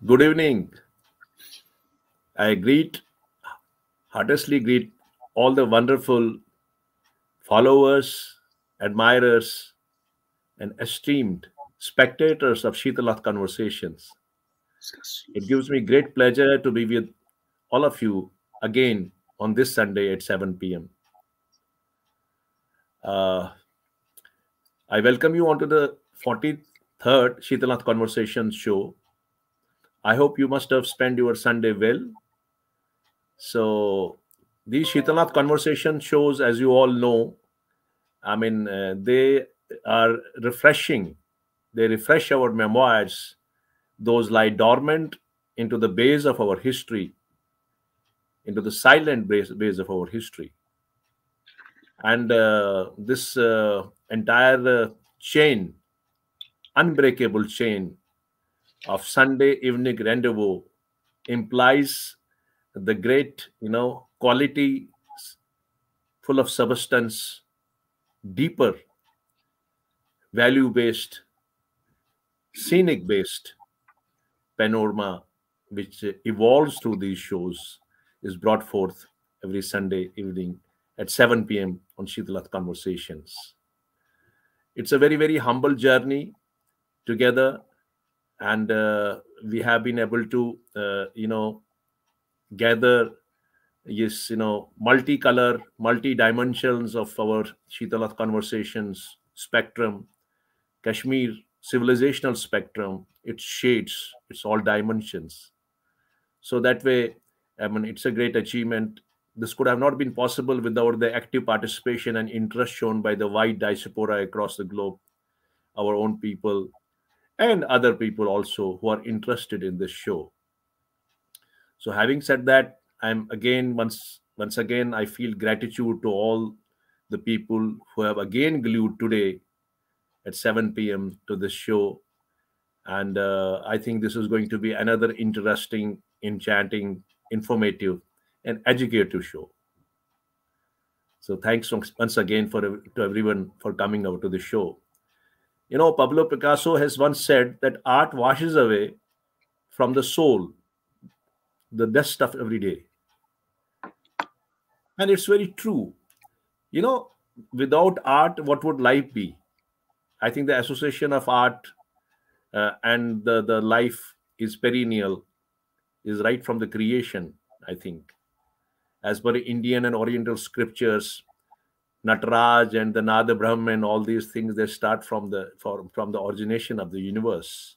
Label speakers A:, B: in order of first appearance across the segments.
A: Good evening. I heartily greet all the wonderful followers, admirers, and esteemed spectators of Shitalath Conversations. It gives me great pleasure to be with all of you again on this Sunday at 7 p.m. Uh, I welcome you onto the 43rd Shitalath Conversations show. I hope you must have spent your Sunday well. So, these Shitalath Conversation shows, as you all know, they are refreshing. They refresh our memoirs. Those lie dormant into the base of our history, into the silent base of our history. And this entire chain, unbreakable chain of Sunday evening rendezvous implies the great, quality, full of substance, deeper, value based, scenic based panorama which evolves through these shows is brought forth every Sunday evening at 7 p.m. on Shitalath Conversations. It's a very, very humble journey together, and we have been able to, gather, yes, multicolor, multi dimensions of our Shitalath Conversations spectrum, Kashmir civilizational spectrum, its shades, its all dimensions. So that way, it's a great achievement. This could have not been possible without the active participation and interest shown by the wide diaspora across the globe, our own people, and other people also who are interested in this show. So, having said that, I'm again once again I feel gratitude to all the people who have again glued today at 7 p.m. to this show, and I think this is going to be another interesting, enchanting, informative, and educative show. So thanks once again to everyone for coming out to the show. Pablo Picasso has once said that art washes away from the soul the dust of every day, and it's very true. You know, Without art, what would life be? I think the association of art and the life is perennial, is right from the creation. I think, as per Indian and Oriental scriptures, Nataraj and the Nada Brahman, all these things they start from the origination of the universe.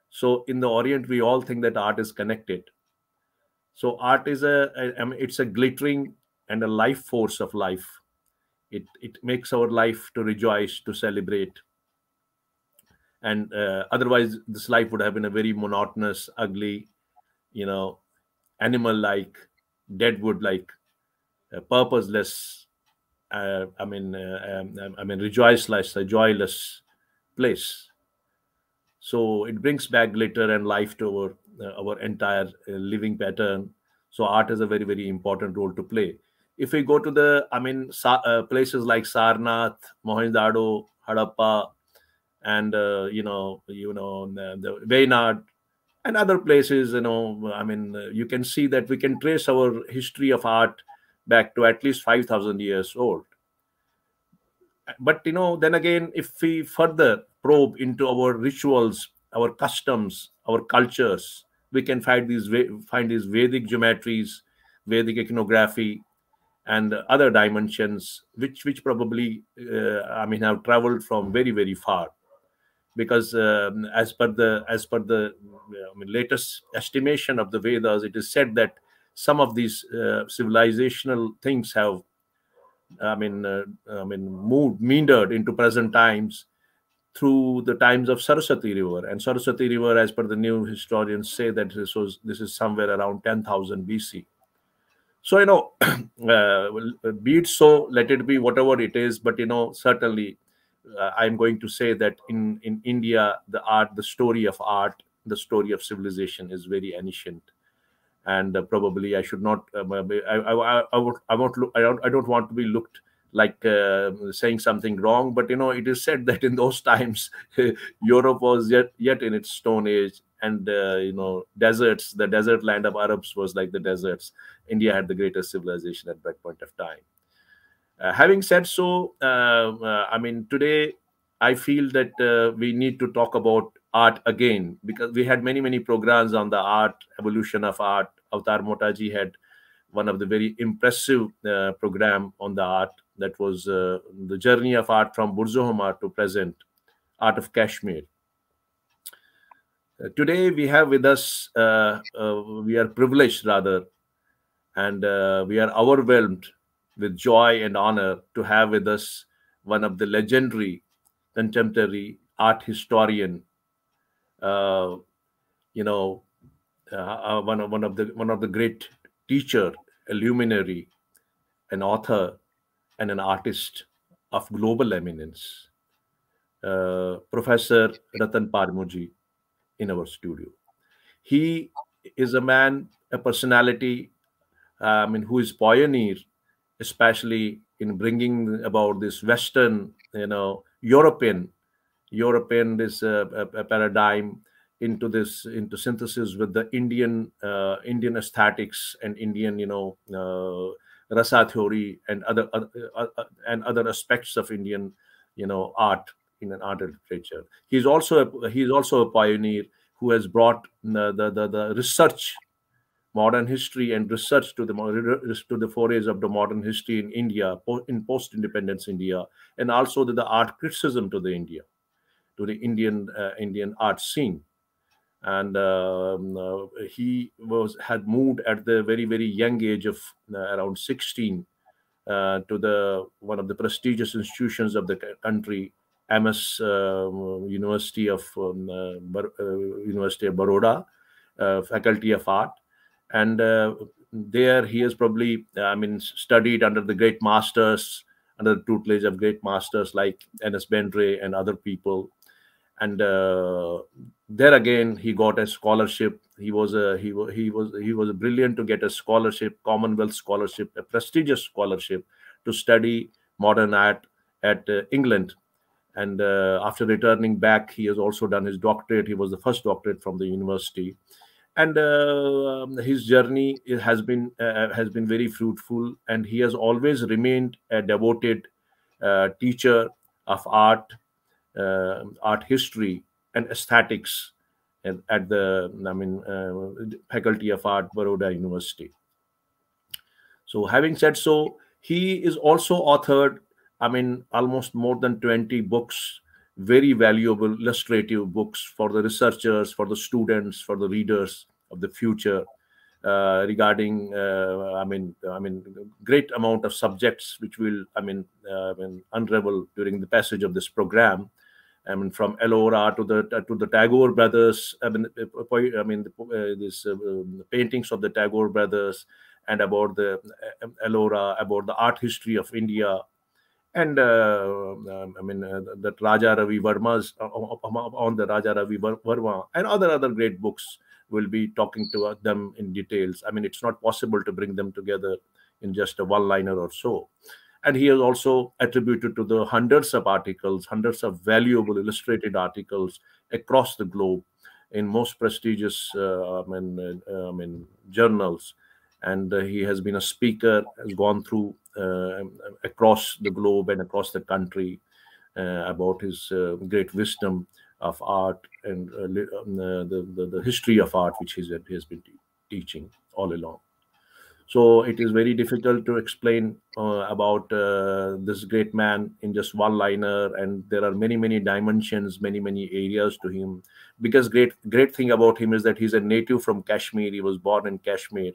A: So in the Orient, we all think that art is connected. So art is it's a glittering and a life force of life. It makes our life to rejoice, to celebrate, and otherwise this life would have been a very monotonous, ugly, you know, animal-like, deadwood-like, purposeless, rejoiceless, a joyless place. So it brings back glitter and life to our entire living pattern. So art has a very, very important role to play. If we go to places like Sarnath, Mohenjo-daro, Harappa, and the Wayanad and other places, you can see that we can trace our history of art back to at least 5,000 years old. But then again, if we further probe into our rituals, our customs, our cultures, we can find these Vedic geometries, Vedic iconography, and other dimensions which probably have traveled from very, very far. Because as per the latest estimation of the Vedas, it is said that some of these civilizational things have moved, meandered into present times through the times of Saraswati River. And Saraswati River, as per the new historians, say that this is somewhere around 10,000 BC. So be it so, let it be whatever it is. But certainly, I'm going to say that in India, the story of art, the story of civilization is very ancient, and probably I should not. I won't look. I don't want to be looked like saying something wrong, but it is said that in those times Europe was yet in its stone age, and deserts, the desert land of Arabs was like the deserts. India had the greatest civilization at that point of time. Having said so, today I feel that we need to talk about art again, because we had many programs on the art, evolution of art. Avatar Motaji had one of the very impressive program on the art, that was the journey of art from Burzahoma to present, art of Kashmir. Today we have with us, we are privileged rather, and we are overwhelmed with joy and honor to have with us one of the legendary contemporary art historian, uh, you know, one of the great teacher, a luminary, an author, and an artist of global eminence, Professor Rattan Parimoo in our studio. He is a man, a personality, who is pioneer, especially in bringing about this Western, European this a paradigm into into synthesis with the Indian aesthetics and Indian, rasa theory and other aspects of Indian, art, in an art and literature. He's also a pioneer who has brought the research, modern history and research to the forays of the modern history in India, in post-independence India, and also the art criticism to the Indian art scene. And he had moved at the very young age of around 16 to the one of the prestigious institutions of the country, MS University of University of Baroda, Faculty of Art, and there he has probably, studied under the great masters, under the tutelage of great masters like N.S. Bendre and other people. And there again he got a scholarship. He was brilliant to get a scholarship, Commonwealth scholarship, a prestigious scholarship to study modern art at England. And after returning back, he has also done his doctorate. He was the first doctorate from the university, and his journey has been very fruitful, and he has always remained a devoted teacher of art history and aesthetics at the Faculty of Art, Baroda University. So, having said so, he is also authored, almost more than 20 books, very valuable illustrative books for the researchers, for the students, for the readers of the future, regarding, great amount of subjects which will, unravel during the passage of this program. From Ellora to the Tagore brothers. The paintings of the Tagore brothers, and about the Ellora, about the art history of India, and that Raja Ravi Verma's on the Raja Ravi Verma, and other great books. Will be talking to them in details. It's not possible to bring them together in just a one-liner or so. And he has also attributed to the hundreds of articles, hundreds of valuable illustrated articles across the globe in most prestigious journals. And he has been a speaker, has gone through across the globe and across the country about his great wisdom of art, and the history of art, which he has been teaching all along. So it is very difficult to explain about this great man in just one liner, and there are many dimensions, many areas to him. Because great thing about him is that he's a native from Kashmir. He was born in Kashmir,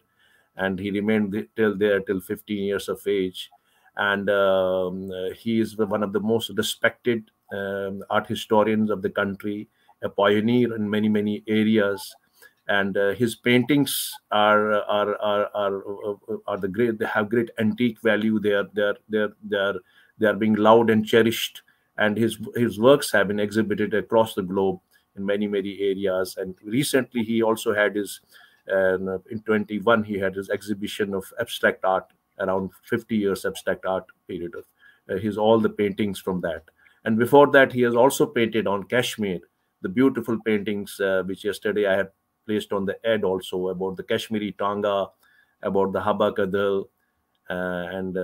A: and he remained till 15 years of age. And he is one of the most respected art historians of the country, a pioneer in many areas. And his paintings are the great. They have great antique value. They are being loved and cherished. And his works have been exhibited across the globe in many areas. And recently, he also had his in 21 he had his exhibition of abstract art, around 50 years abstract art period of his all the paintings from that. And before that, he has also painted on Kashmir the beautiful paintings which yesterday I had placed on the ad also, about the Kashmiri Tanga, about the Haba Kadal, and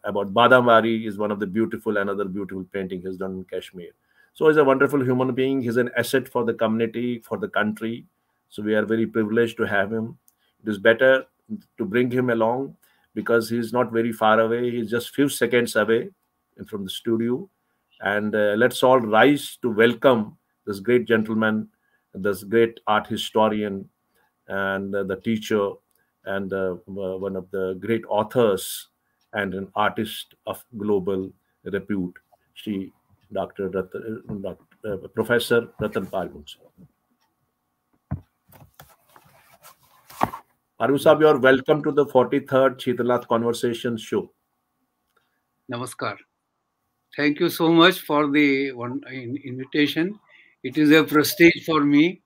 A: about Badamwari is one of the beautiful, another beautiful painting he's done in Kashmir. So he's a wonderful human being. He's an asset for the community, for the country. So we are very privileged to have him. It is better to bring him along because he's not very far away. He's just few seconds away from the studio. And let's all rise to welcome this great gentleman, this great art historian, and the teacher, and one of the great authors and an artist of global repute, she Dr. Professor Rattan Parimoo. Parimoo Sahab, you are welcome to the 43rd Shitalath Conversations show.
B: Namaskar. Thank you so much for the invitation. It is a prestige for me,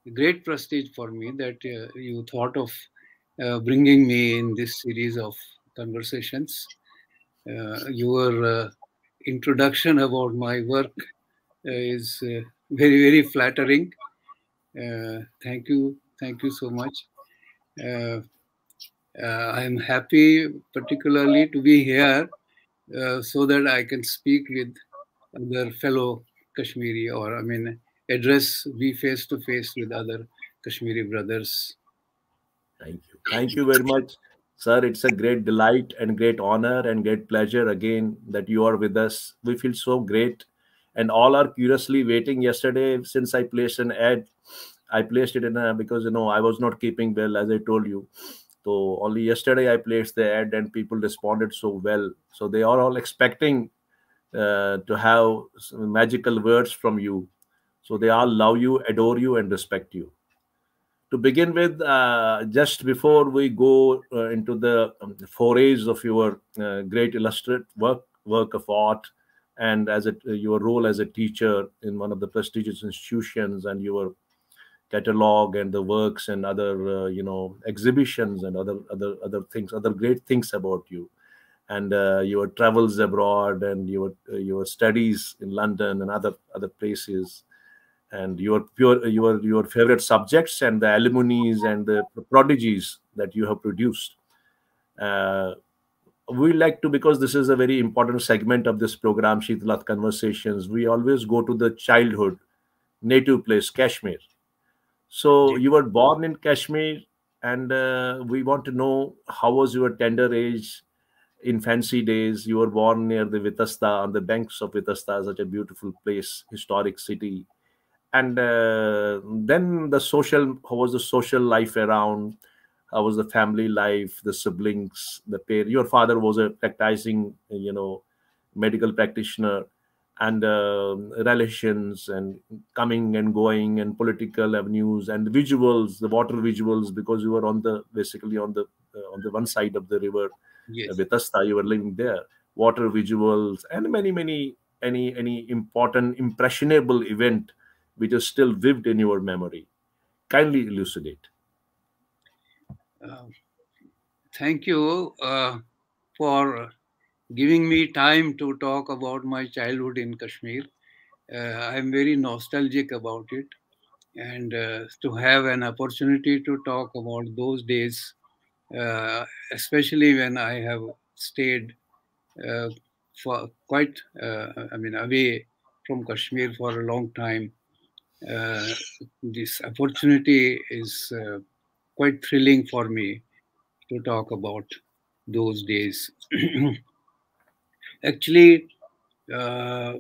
B: a great prestige for me that you thought of bringing me in this series of conversations. Your introduction about my work is very, very flattering. Thank you so much. I am happy, particularly, to be here so that I can speak with other fellow Kashmiri, or be face to face with other Kashmiri brothers.
A: Thank you. Thank you very much, sir. It's a great delight and great honor and great pleasure again that you are with us. We feel so great, and all are curiously waiting. Yesterday, since I placed an ad, I placed it in a, because I was not keeping well, as I told you. So only yesterday I placed the ad, and people responded so well. So they are all expecting to have some magical words from you. So they all love you, adore you, and respect you. To begin with, just before we go into the forays of your great illustrated work of art, and your role as a teacher in one of the prestigious institutions, and your catalog and the works and other exhibitions and other things, other great things about you, and your travels abroad, and your studies in London and other places, and your favorite subjects, and the alumni and the prodigies that you have produced. Uh, we like to, because this is a very important segment of this program, Shitalath Conversations, we always go to the childhood native place, Kashmir. So you were born in Kashmir, and we want to know how was your tender age in fancy days. You were born near the Vitasta, on the banks of Vitasta, such a beautiful place, historic city. And then how was the social life around? How was the family life, the siblings, the pair? Your father was a practicing, medical practitioner, and relations, and coming and going, and political avenues, and visuals, the water visuals, because you were basically on the one side of the river,
B: Yes.
A: Vitasta, you were living there. Water visuals, and many any important impressionable event which is still vivid in your memory. Kindly elucidate.
B: Uh, Thank you for giving me time to talk about my childhood in Kashmir. I'm very nostalgic about it, and to have an opportunity to talk about those days, especially when I have stayed uh, for quite, away from Kashmir for a long time. Uh, this opportunity is quite thrilling for me to talk about those days. Actually, uh,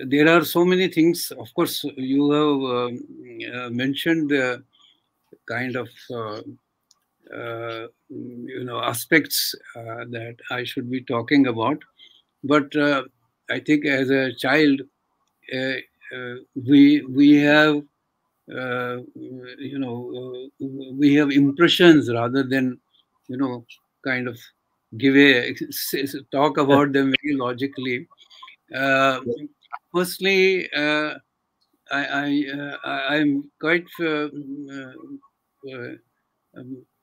B: there are so many things. Of course, you have mentioned the kind of aspects that I should be talking about. But I think as a child, uh, we have we have impressions rather than kind of talk about them very logically. Uh, Firstly, I'm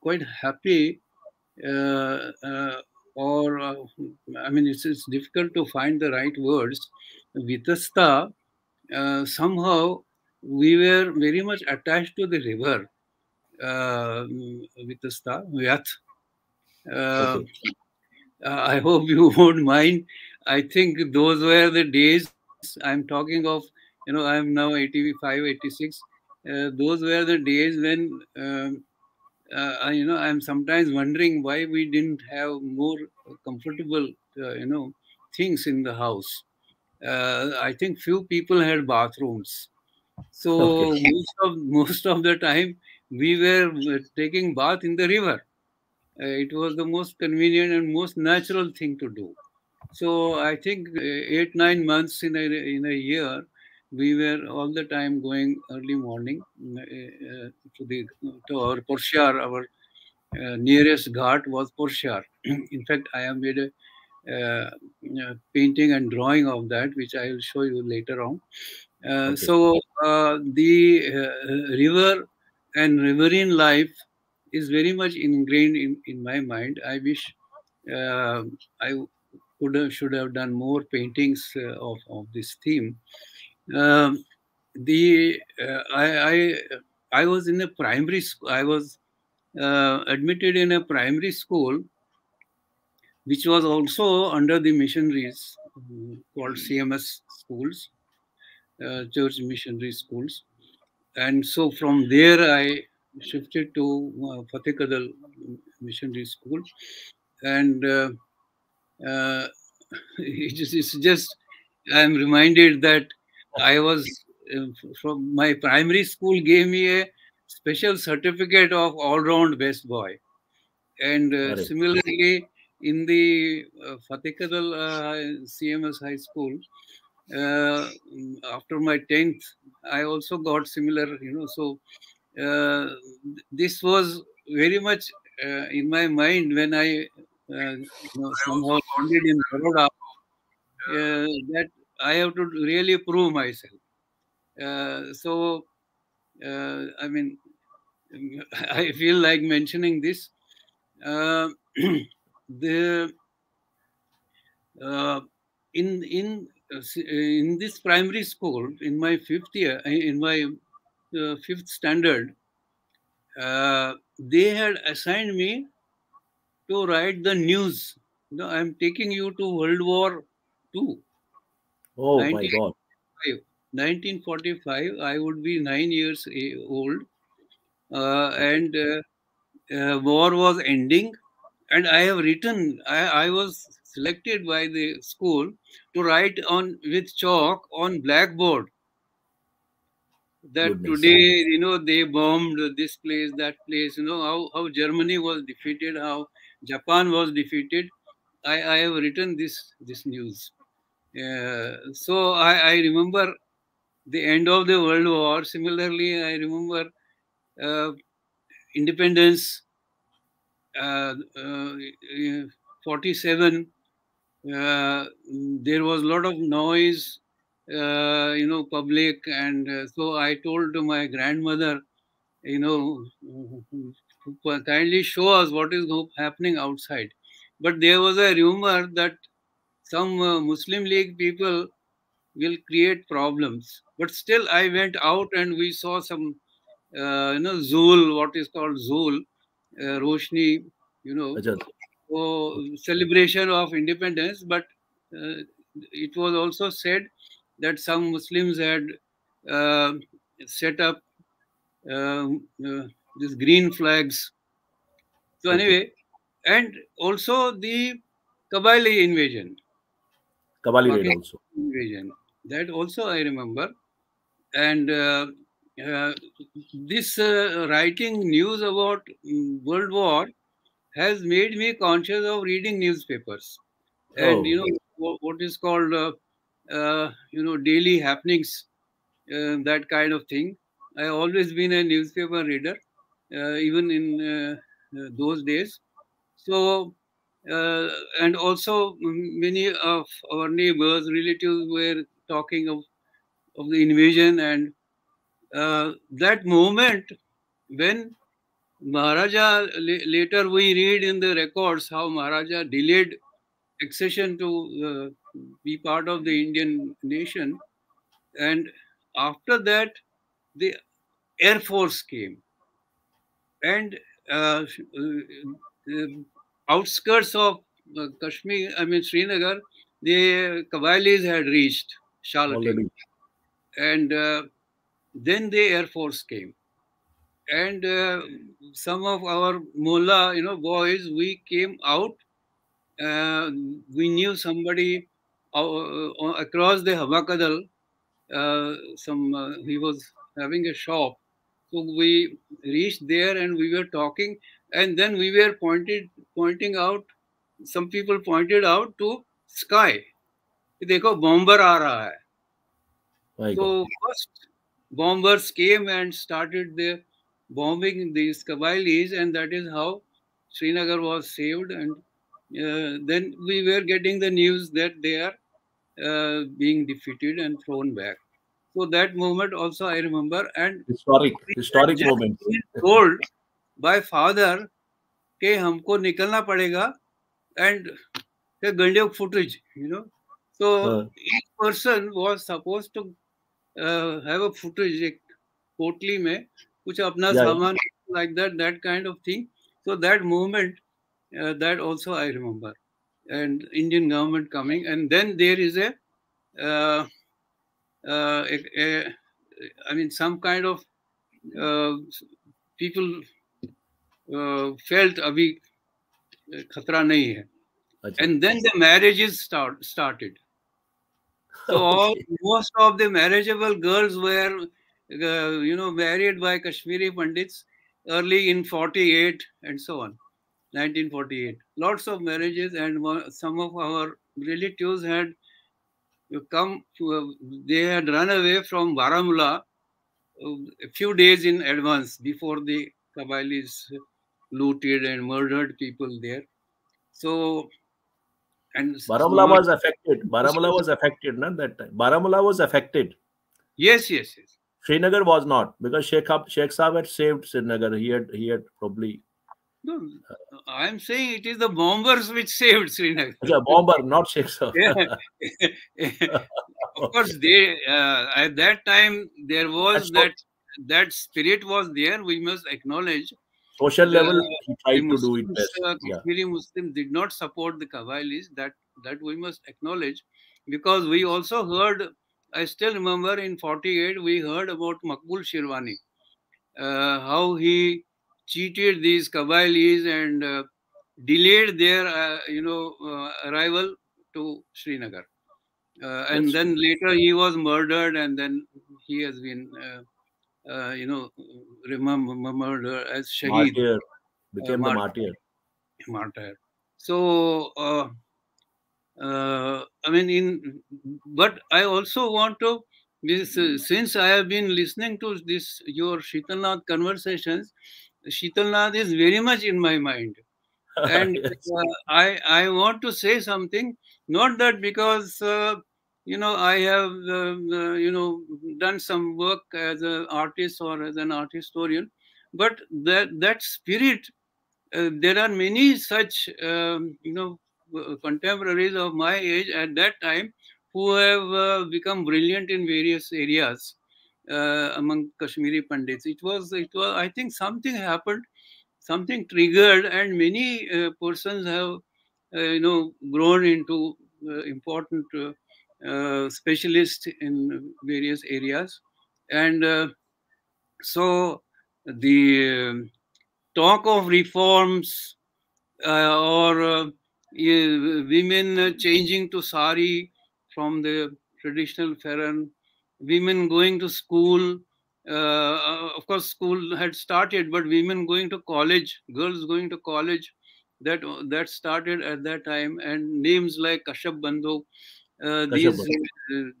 B: quite happy uh, uh, or I mean, it's difficult to find the right words. Vitasta, somehow we were very much attached to the river. Vitasta, Vyat. Uh,
A: Okay.
B: I hope you won't mind. I think those were the days I'm talking of. I'm now 85, 86. Those were the days when, I'm sometimes wondering why we didn't have more comfortable, things in the house. I think few people had bathrooms.
A: Okay.
B: So most of the time we were taking bath in the river. It was the most convenient and most natural thing to do. So I think 8 9 months in a year, we were all the time going early morning to our Porshar. Our nearest ghat was Porshar. In fact, I have made a painting and drawing of that, which I will show you later on.
A: Okay.
B: So the river and riverine life is very much ingrained in my mind. I wish I should have done more paintings of this theme. Um, the I was in a primary school. I was admitted in a primary school, which was also under the missionaries called CMS schools, church missionary schools. And so from there, I shifted to Fateh Kadal Missionary School. And uh, it's just, I'm reminded that I was, from my primary school, gave me a special certificate of all round best boy. And
A: Arre.
B: similarly, in the Fateh Kadal CMS High School, after my 10th, I also got similar. So this was very much in my mind when I somehow landed in Baroda, that I have to really prove myself. I mean, I feel like mentioning this. Uh, the uh, in this primary school, in my fifth year, in my fifth standard, they had assigned me to write the news. I'm taking you to World War II,
A: Oh my God.
B: 1945. 1945, I would be 9 years old,
A: Okay.
B: and war was ending. And I have written, I was selected by the school to write on with chalk on blackboard that
A: Goodness.
B: today, they bombed this place, that place, how Germany was defeated, how Japan was defeated. I have written this news. So I remember the end of the World War. Similarly, I remember uh, independence, uh, 47. There was a lot of noise, public. And so I told to my grandmother, you know, kindly show us what is happening outside. But there was a rumor that some Muslim League people will create problems. But still, I went out and we saw some, Zool, what is called Zool, Roshni, you know,
A: Ajal.
B: so
A: Okay.
B: celebration of independence. But uh, it was also said that some Muslims had uh, set up uh, uh, these green flags. So
A: Okay.
B: anyway, and also the Kabyle invasion,
A: Kavali raid
B: Pakistan
A: also.
B: invasion. That also I remember. And uh, this writing news about World War has made me conscious of reading newspapers, and
A: Oh,
B: what is called daily happenings, that kind of thing. I always been a newspaper reader, even in those days. So and also many of our neighbors, relatives were talking of the invasion, and that moment when Maharaja, later we read in the records how Maharaja delayed accession to be part of the Indian nation. And after that, the Air Force came. And outskirts of Kashmir, I mean Srinagar, the Qabilis had reached Shalati.
A: Already.
B: And then the Air Force came. And some of our mullah, boys, we came out. We knew somebody across the Habakadal. He was having a shop. So we reached there and we were talking, and then we were pointing out. Some people pointed out to sky. देखो bomber आ रहा है.
A: My God.
B: So first bombers came and started the bombing these Qabilis, and that is how Srinagar was saved. And then we were getting the news that they are being defeated and thrown back. So that moment also I remember, and we had
A: Historic
B: just
A: moments.
B: been told by father कि हमको निकलना पड़ेगा, and the Gandiok footage, So each person was supposed to have a footage, एक पोटली में कुछ अपना
A: Yeah,
B: सामान, like that kind of thing. So that moment, that also I remember, and Indian government coming, and then there is uh, I mean, some kind of people felt अभी खतरा नहीं है, and then the marriages started. So most of the marriageable girls were, married by Kashmiri Pandits early in 48 and so on, 1948. Lots of marriages, and some of our relatives had come, they had run away from Baramulla a few days in advance before the Qabilis looted and murdered people there. So, and
A: Baramulla was affected. Baramulla was affected, not that time. Baramulla was affected.
B: Yes.
A: Srinagar was not, because Sheikh Saab had saved Srinagar. He had probably.
B: No, I'm saying it is the bombers which saved Srinagar.
A: Yeah, bomber, not Sheikh Saab.
B: Of course, they at that time there was that spirit was there. We must acknowledge.
A: Social level, he tried to do it
B: Muslims,
A: best.
B: Kashmiri Muslims did not support the Qabilis. That we must acknowledge, because we also heard. I still remember in 48 we heard about Makbul Shirwani, how he cheated these Qabilis and delayed their arrival to Srinagar. And then later he was murdered, and then he has been remembered as Shaheed.
A: Martyr, became the
B: martyr. So I mean, but I also want to this since I have been listening to this your Sheetalnath conversations, Sheetalnath is very much in my mind, and I want to say something. Not that because I have done some work as an artist or as an art historian, but that spirit. There are many such contemporaries of my age at that time who have become brilliant in various areas among Kashmiri Pandits. It was I think something happened, something triggered, and many persons have grown into important specialists in various areas. And so the talk of reforms or women changing to sari from the traditional Farran, women going to school. Of course, school had started, but women going to college, girls going to college, that started at that time. And names like Kashyap Bandhu,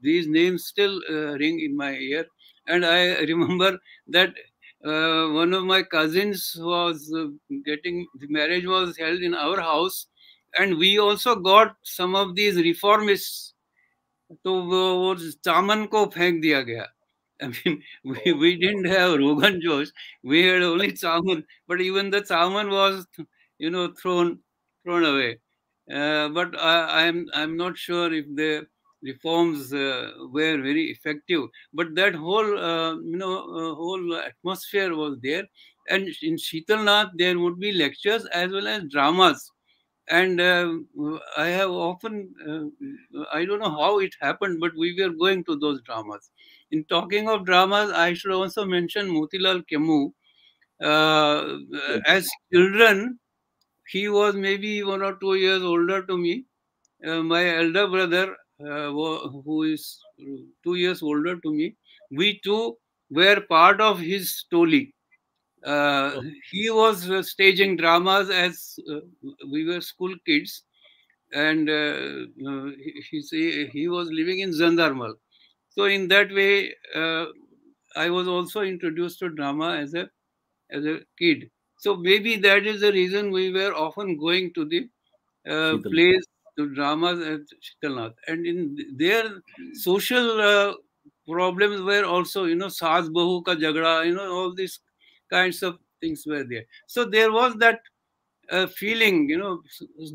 B: these names still ring in my ear. And I remember that one of my cousins was the marriage was held in our house, and we also got some of these reformists. तो वो चामन को फेंक दिया गया, I mean, we didn't have Rogan Josh. We had only Chaman, but even the Chaman was, thrown away. But I'm not sure if the reforms were very effective. But that whole atmosphere was there, and in Sheetalnath there would be lectures as well as dramas. And I have often, I don't know how it happened, but we were going to those dramas. In talking of dramas, I should also mention Motilal Kemu.
A: Yes.
B: As children, he was maybe 1 or 2 years older to me. My elder brother, who is 2 years older to me, we two were part of his stoli. Uh,
A: Oh,
B: he was staging dramas as we were school kids, and he was living in Zandarmal. So in that way, I was also introduced to drama as a kid. So maybe that is the reason we were often going to the
A: Sheetal.
B: plays, to dramas at Shitalnath. And in their social problems were also, Saas Bahu ka Jagda, all these kinds of things were there. So there was that feeling,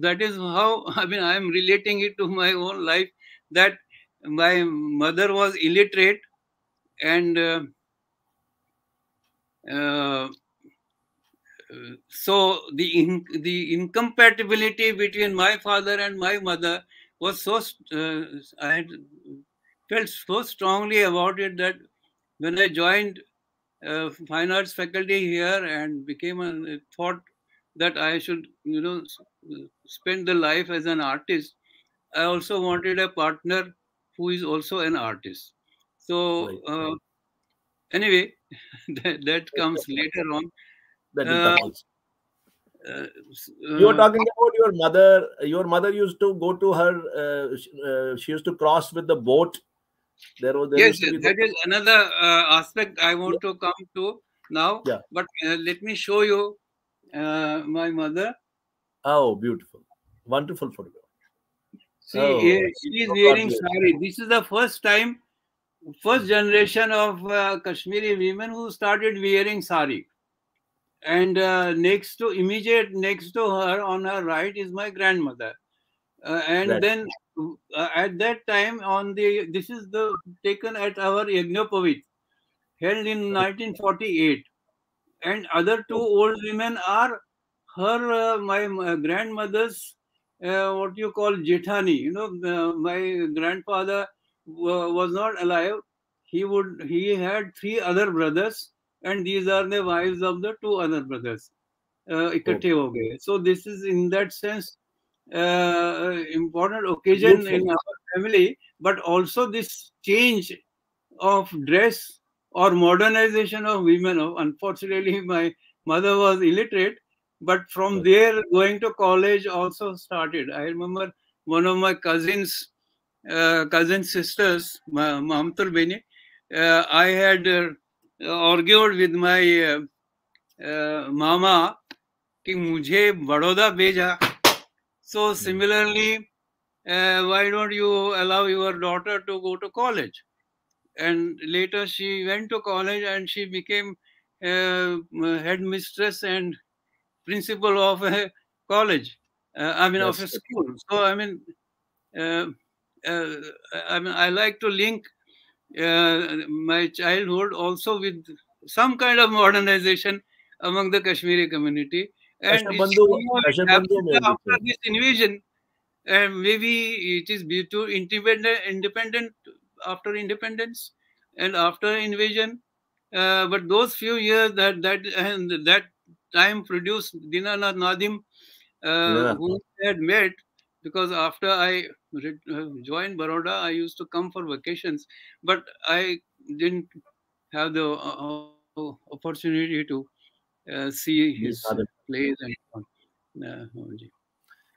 B: that is how, I mean, I am relating it to my own life, that my mother was illiterate, and uh, so the incompatibility between my father and my mother was I had felt so strongly about it, that when I joined fine arts faculty here and became a thought that I should, spend the life as an artist, I also wanted a partner who is also an artist. So
A: Right.
B: anyway, that comes later on.
A: That will
B: Uh,
A: come also.
B: uh,
A: You were
B: uh,
A: talking about your mother. Your mother used to go to her. She used to cross with the boat. There
B: Yes,
A: used to
B: yes,
A: be the.
B: that is another aspect I
A: Yeah.
B: want to come to now.
A: Yeah.
B: But let me show you my mother.
A: Oh, beautiful, wonderful photograph.
B: See,
A: Oh,
B: she is
A: so
B: wearing
A: gorgeous.
B: sari. This is the first generation of Kashmiri women who started wearing sari. And immediate next to her on her right is my grandmother. And
A: Right.
B: then at that time, this is the taken at our Yagnopavit, held in 1948. And other two
A: Oh,
B: old women are my grandmother's, what you call jethani. My grandfather was not alive. He had three other brothers, and these are the wives of the two other brothers. इकट्ठे
A: okay.
B: हो गए. So this is in that sense important occasion
A: Beautiful.
B: in our family, but also this change of dress or modernization of women. Unfortunately, my mother was illiterate, but from
A: Right.
B: there, going to college also started. I remember one of my cousin sisters, Mamtul Beni, I had argued with my mama कि मुझे बड़ौदा भेजा. So
A: Mm.
B: similarly, why don't you allow your daughter to go to college? And later she went to college and she became headmistress and principal of a college. Of
A: That's
B: a
A: good.
B: school. So uh, uh, I like to link my childhood also with some kind of modernization among the Kashmiri community, and
A: Kashyap
B: it
A: Bandhu,
B: somehow it
A: Kashyap Bandhu
B: happened
A: में भी
B: after
A: थे.
B: this invasion, and maybe it is due to independent after independence and after invasion. But those few years that time produced Dinanath Nadim,
A: Dinanath.
B: whom I had met, because after I joined Baroda, I used to come for vacations, but I didn't have the opportunity to see
A: Meet
B: his
A: Nader.
B: plays and so on.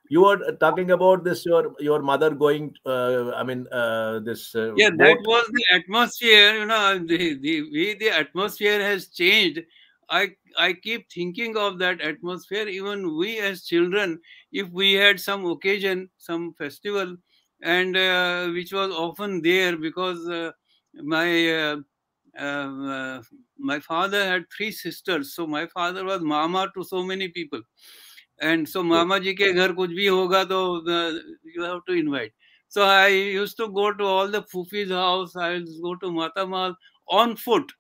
A: You were talking about this. Your mother going. This
B: Yeah, that
A: boat.
B: was the atmosphere. The way the atmosphere has changed. I keep thinking of that atmosphere. Even we as children, if we had some occasion, some festival, and which was often there because my my father had three sisters, so my father was mama to so many people. And so
A: Okay.
B: mama ji ke ghar kuch bhi hoga to you have to invite. So I used to go to all the Fufi's house. I used to go to Matamal on foot,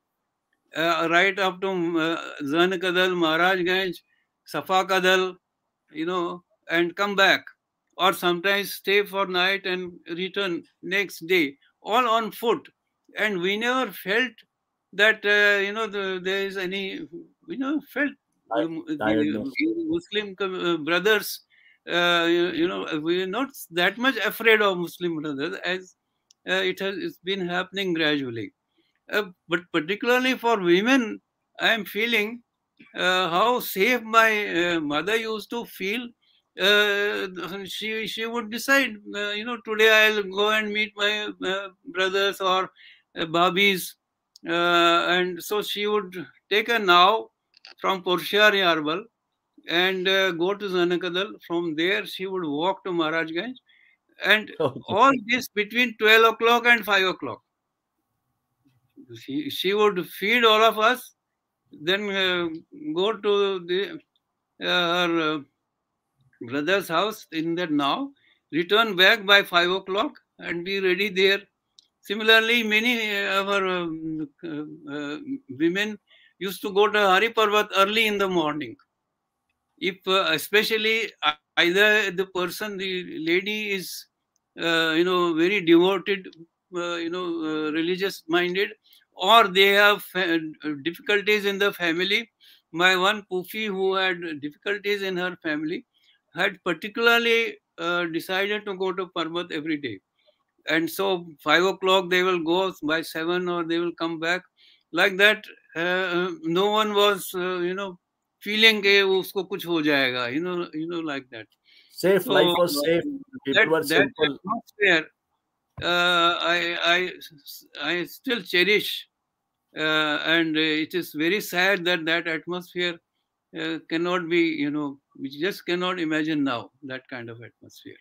B: right up to Zan Kadal, Maharajganj, Safa Kadal, and come back. Or sometimes stay for night and return next day, all on foot. And we never felt that, there is any, we never felt
A: Tiredness.
B: the Muslim brothers, we are not that much afraid of Muslim brothers as it's been happening gradually. But particularly for women, I am feeling how safe my mother used to feel. She would decide, today I'll go and meet my brothers or babis, and so she would take a now from Porshar Yarbal and go to Zanakadal. From there, she would walk to Maharajganj, and
A: Okay.
B: all this between 12 o'clock and 5 o'clock. She would feed all of us, then go to her brother's house in that now, return back by 5 o'clock and be ready there. Similarly, many of our women used to go to Hari Parvat early in the morning. If especially either the person, the lady is, very devoted, religious minded, or they have difficulties in the family. My one Pufi who had difficulties in her family had particularly decided to go to Parbat every day. And so 5 o'clock they will go, by 7 or they will come back. Like that, no one was, feeling ke usko kuch ho jayega, like that.
A: Safe.
B: So
A: Life was safe. People were
B: that
A: simple.
B: atmosphere, I still cherish, and it is very sad that that atmosphere cannot be, we just cannot imagine now that kind of atmosphere.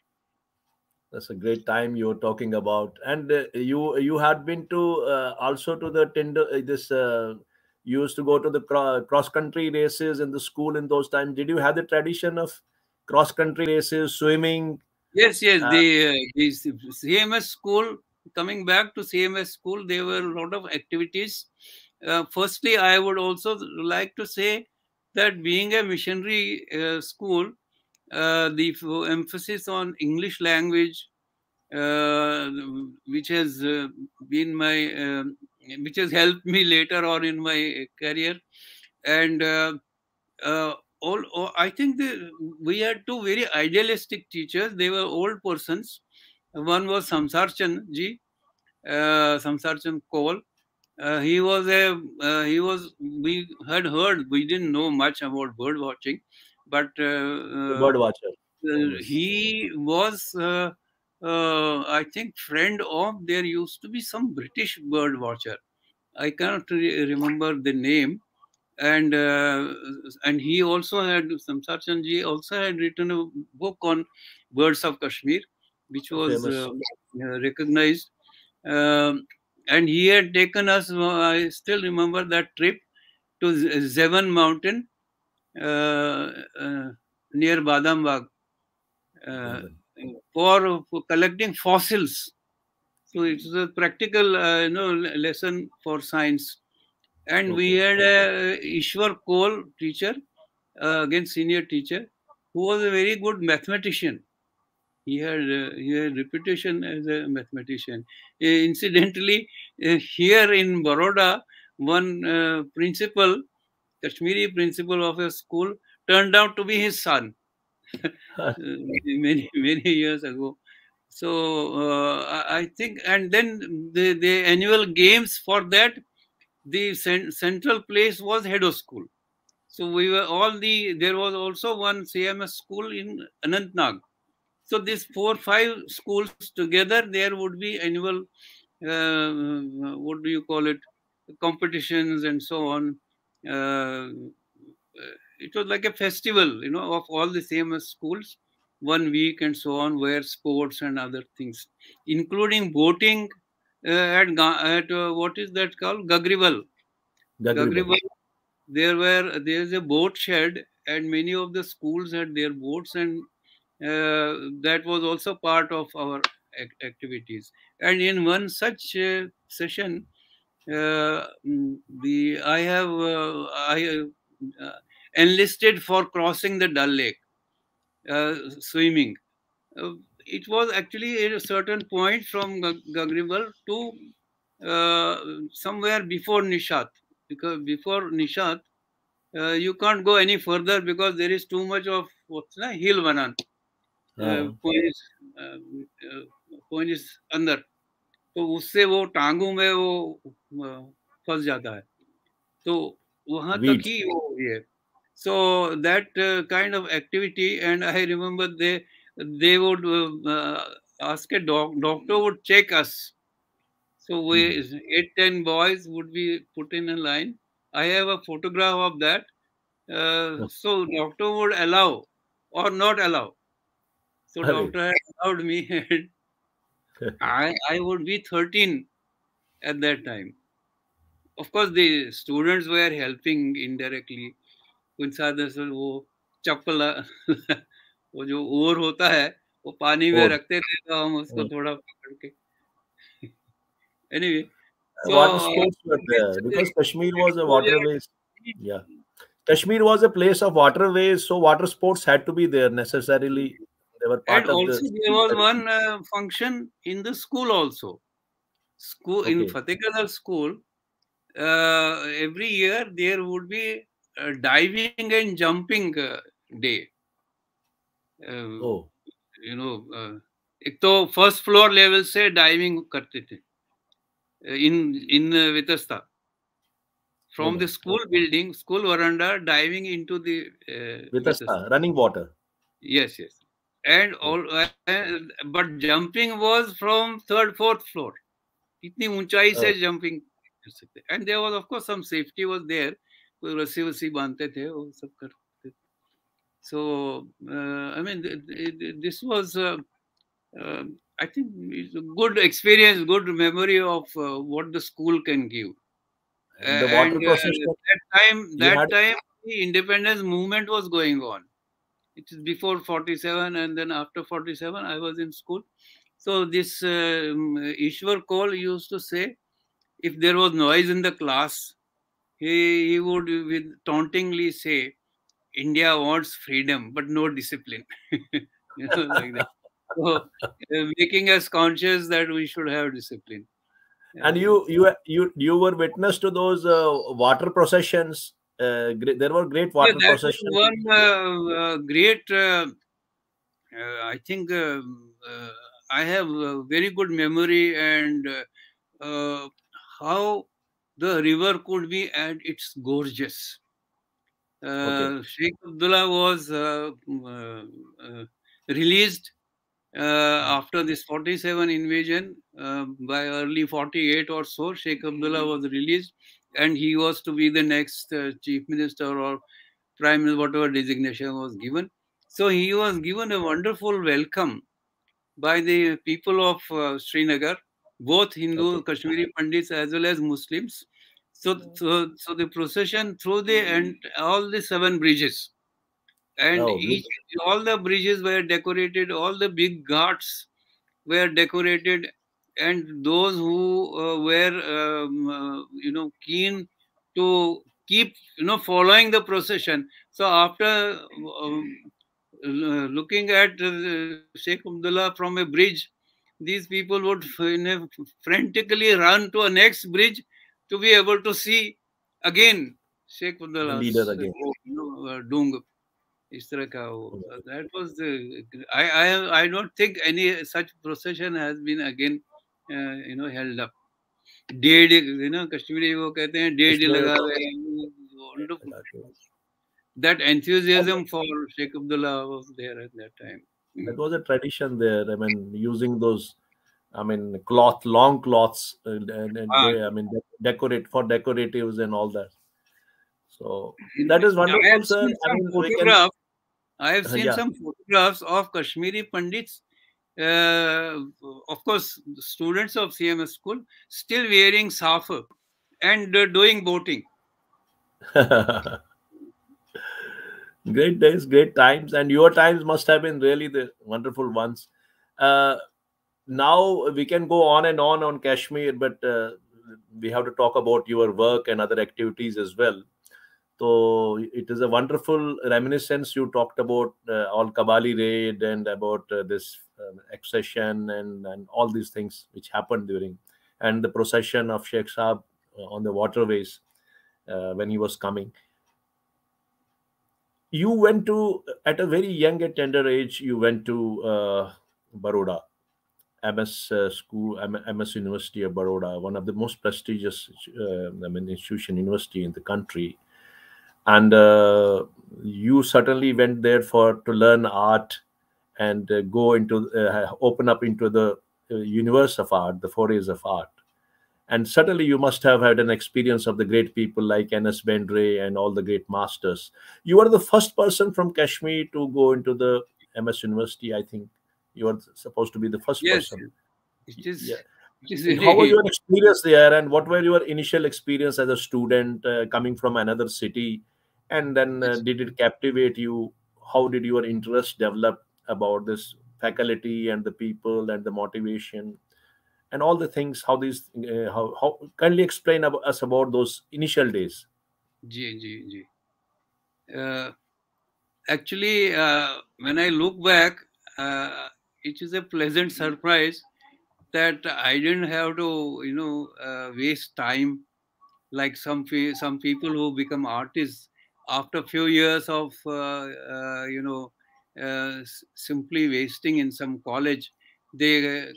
A: That's a great time you were talking about. And you had been to also to the Tinder this you used to go to the cross country races in the school in those times. Did you have the tradition of cross country races, swimming?
B: Yes, yes.
A: Uh,
B: The CMS school, coming back to CMS school, there were a lot of activities. Firstly, I would also like to say that being a missionary school, the emphasis on English language, uh, which has been my, which has helped me later on in my career, and uh, I think we had two very idealistic teachers. They were old persons. One was Samsar Chand ji, Samsar Chand Koul. He was, we had heard, we didn't know much about bird watching, but
A: the bird watcher. Oh, yes.
B: he was, I think, friend of, there used to be some British bird watcher. I cannot remember the name. And he also had, Samsar Chandji also had written a book on birds of Kashmir, which
A: A
B: was
A: famous.
B: recognized. Um, and he had taken us, I still remember that trip to Zevan Mountain, uh, uh, near Badambagh, uh,
A: London.
B: for collecting fossils. So it was a practical, lesson for science. And we
A: Okay.
B: had a Ishwar Koul teacher, again senior teacher, who was a very good mathematician. He had reputation as a mathematician. Incidentally, here in Baroda, one principal, Kashmiri principal of a school, turned out to be his son many years ago. So I think, and then the annual games for that, the central place was head of school. So we were all there was also one CMS school in Anantnag. So these 4 5 schools together, there would be annual, what do you call it, competitions and so on. Uh, it was like a festival, of all the CMS schools, 1 week and so on, where sports and other things, including boating, at what is that called? Gagribal.
A: Gagribal.
B: Gagribal. There's a boat shed, and many of the schools had their boats, and that was also part of our activities. And in one such session, the I enlisted for crossing the Dal Lake, swimming. It was actually at a certain point from Gagribal to somewhere before Nishat, because before Nishat you can't go any further because there is too much of what's na hill banan.
A: हाँ,
B: point is अंदर, तो उससे वो टांगों में वो फंस जाता है, तो वहां तक
A: weeds.
B: ही वो ये so that kind of activity. And I remember they would ask a doctor would check us. So we
A: Mhm.
B: 8-10 boys would be put in a line. I have a photograph of that. So doctor would allow or not allow. So
A: अरे,
B: doctor had allowed me, and I would be 13 at that time. Of course, the students were helping indirectly. कुछ साथ दरअसल वो चप्पल वो जो ओर होता है वो पानी में
A: और
B: रखते थे, तो हम उसको थोड़ा पकड़ के anyway. So
A: water sports were
B: this
A: there because Kashmir was a
B: exposure,
A: waterways. Yeah, Kashmir was a place of waterways, so water sports had to be there necessarily. They were
B: and
A: part of the
B: also there
A: school
B: was
A: curriculum.
B: one function in the school also. School in
A: Okay.
B: Fatehgarh school, every year there would be diving and jumping day. Uh,
A: Oh,
B: you know, एक तो first floor level से diving करते थे in Vitasta,
A: oh
B: from
A: my.
B: the school building, school veranda, diving into the Vitasta.
A: Vitasta, running water.
B: Yes, yes. And
A: Oh,
B: all, but jumping was from third, fourth floor. इतनी ऊंचाई से
A: oh,
B: jumping कर सकते, and there was of course some safety was there, कोई रस्सी वस्सी बांधते थे, वो सब करते. So I mean this was I think it's a good experience, good memory of what the school can give.
A: and the water
B: And
A: procession. You
B: that
A: had
B: time the independence movement was going on. It is before 47, and then after 47 I was in school. So this Ishwar Koul used to say, if there was noise in the class, he would with tauntingly say, India wants freedom but no discipline. Like that. So making us conscious that we should have discipline.
A: and
B: Uh,
A: you were witness to those water processions. There were great
B: yeah,
A: water
B: that was
A: processions.
B: one great. I think I have a very good memory, and how the river could be at its gorgeous.
A: Okay.
B: Sheikh Abdullah was released after this 47 invasion. By early 48 or so, Sheikh Abdullah was released, and he was to be the next chief minister or prime minister, whatever designation was given. So he was given a wonderful welcome by the people of Srinagar, both Hindu
A: Okay.
B: Kashmiri Pandits as well as Muslims. So the procession through the and all the 7 bridges, and
A: Oh,
B: each
A: beautiful.
B: all the bridges were decorated, all the big ghats were decorated, and those who were keen to keep following the procession. So after looking at Sheikh Abdullah from a bridge, these people would frantically run to a next bridge to be able to see again Sheikh
A: The leader
B: Abdullah's
A: again.
B: dung. इस तरह का वो, that was the, I don't think any such procession has been again held up. डेढ़ कश्मीरी वो कहते हैं डेढ़
A: Kashmir.
B: लगा गए. Wonderful. That enthusiasm for Sheikh Abdullah was there at that time.
A: That was a tradition there. I mean, using those, I mean, long cloths, and
B: Ah,
A: they, I mean, decorate for decoratives and all that. So that is
B: I
A: wonderful,
B: have
A: sir.
B: seen
A: I
B: some
A: mean, we can,
B: photographs. I have seen
A: yeah,
B: some photographs of Kashmiri Pandits uh, of course, students of CMS school still wearing safa and doing boating.
A: Great days, great times, and your times must have been really the wonderful ones. Uh, Now we can go on Kashmir, but we have to talk about your work and other activities as well. So it is a wonderful reminiscence. You talked about all Kabali raid and about this accession and all these things which happened during, and the procession of Sheikh Saab on the waterways when he was coming. You went to, at a very young and tender age, you went to Baroda, MS school, MS University of Baroda, one of the most prestigious, institution university in the country. And you certainly went there for to learn art and go into, open up into the universe of art, the forays of art. And certainly you must have had an experience of the great people like N.S. Bendre and all the great masters. You are the first person from Kashmir to go into the MS University, I think. You are supposed to be the first
B: Yes,
A: person.
B: it is.
A: Yeah.
B: It is
A: How was
B: very.
A: your experience there, and what were your initial experience as a student coming from another city? And then did it captivate you? How did your interest develop about this faculty and the people and the motivation and all the things? How these how kindly explain us about those initial days?
B: Ji, ji, ji. Uh, Actually, when I look back, it is a pleasant surprise that I didn't have to, waste time like some people who become artists after few years of, simply wasting in some college. They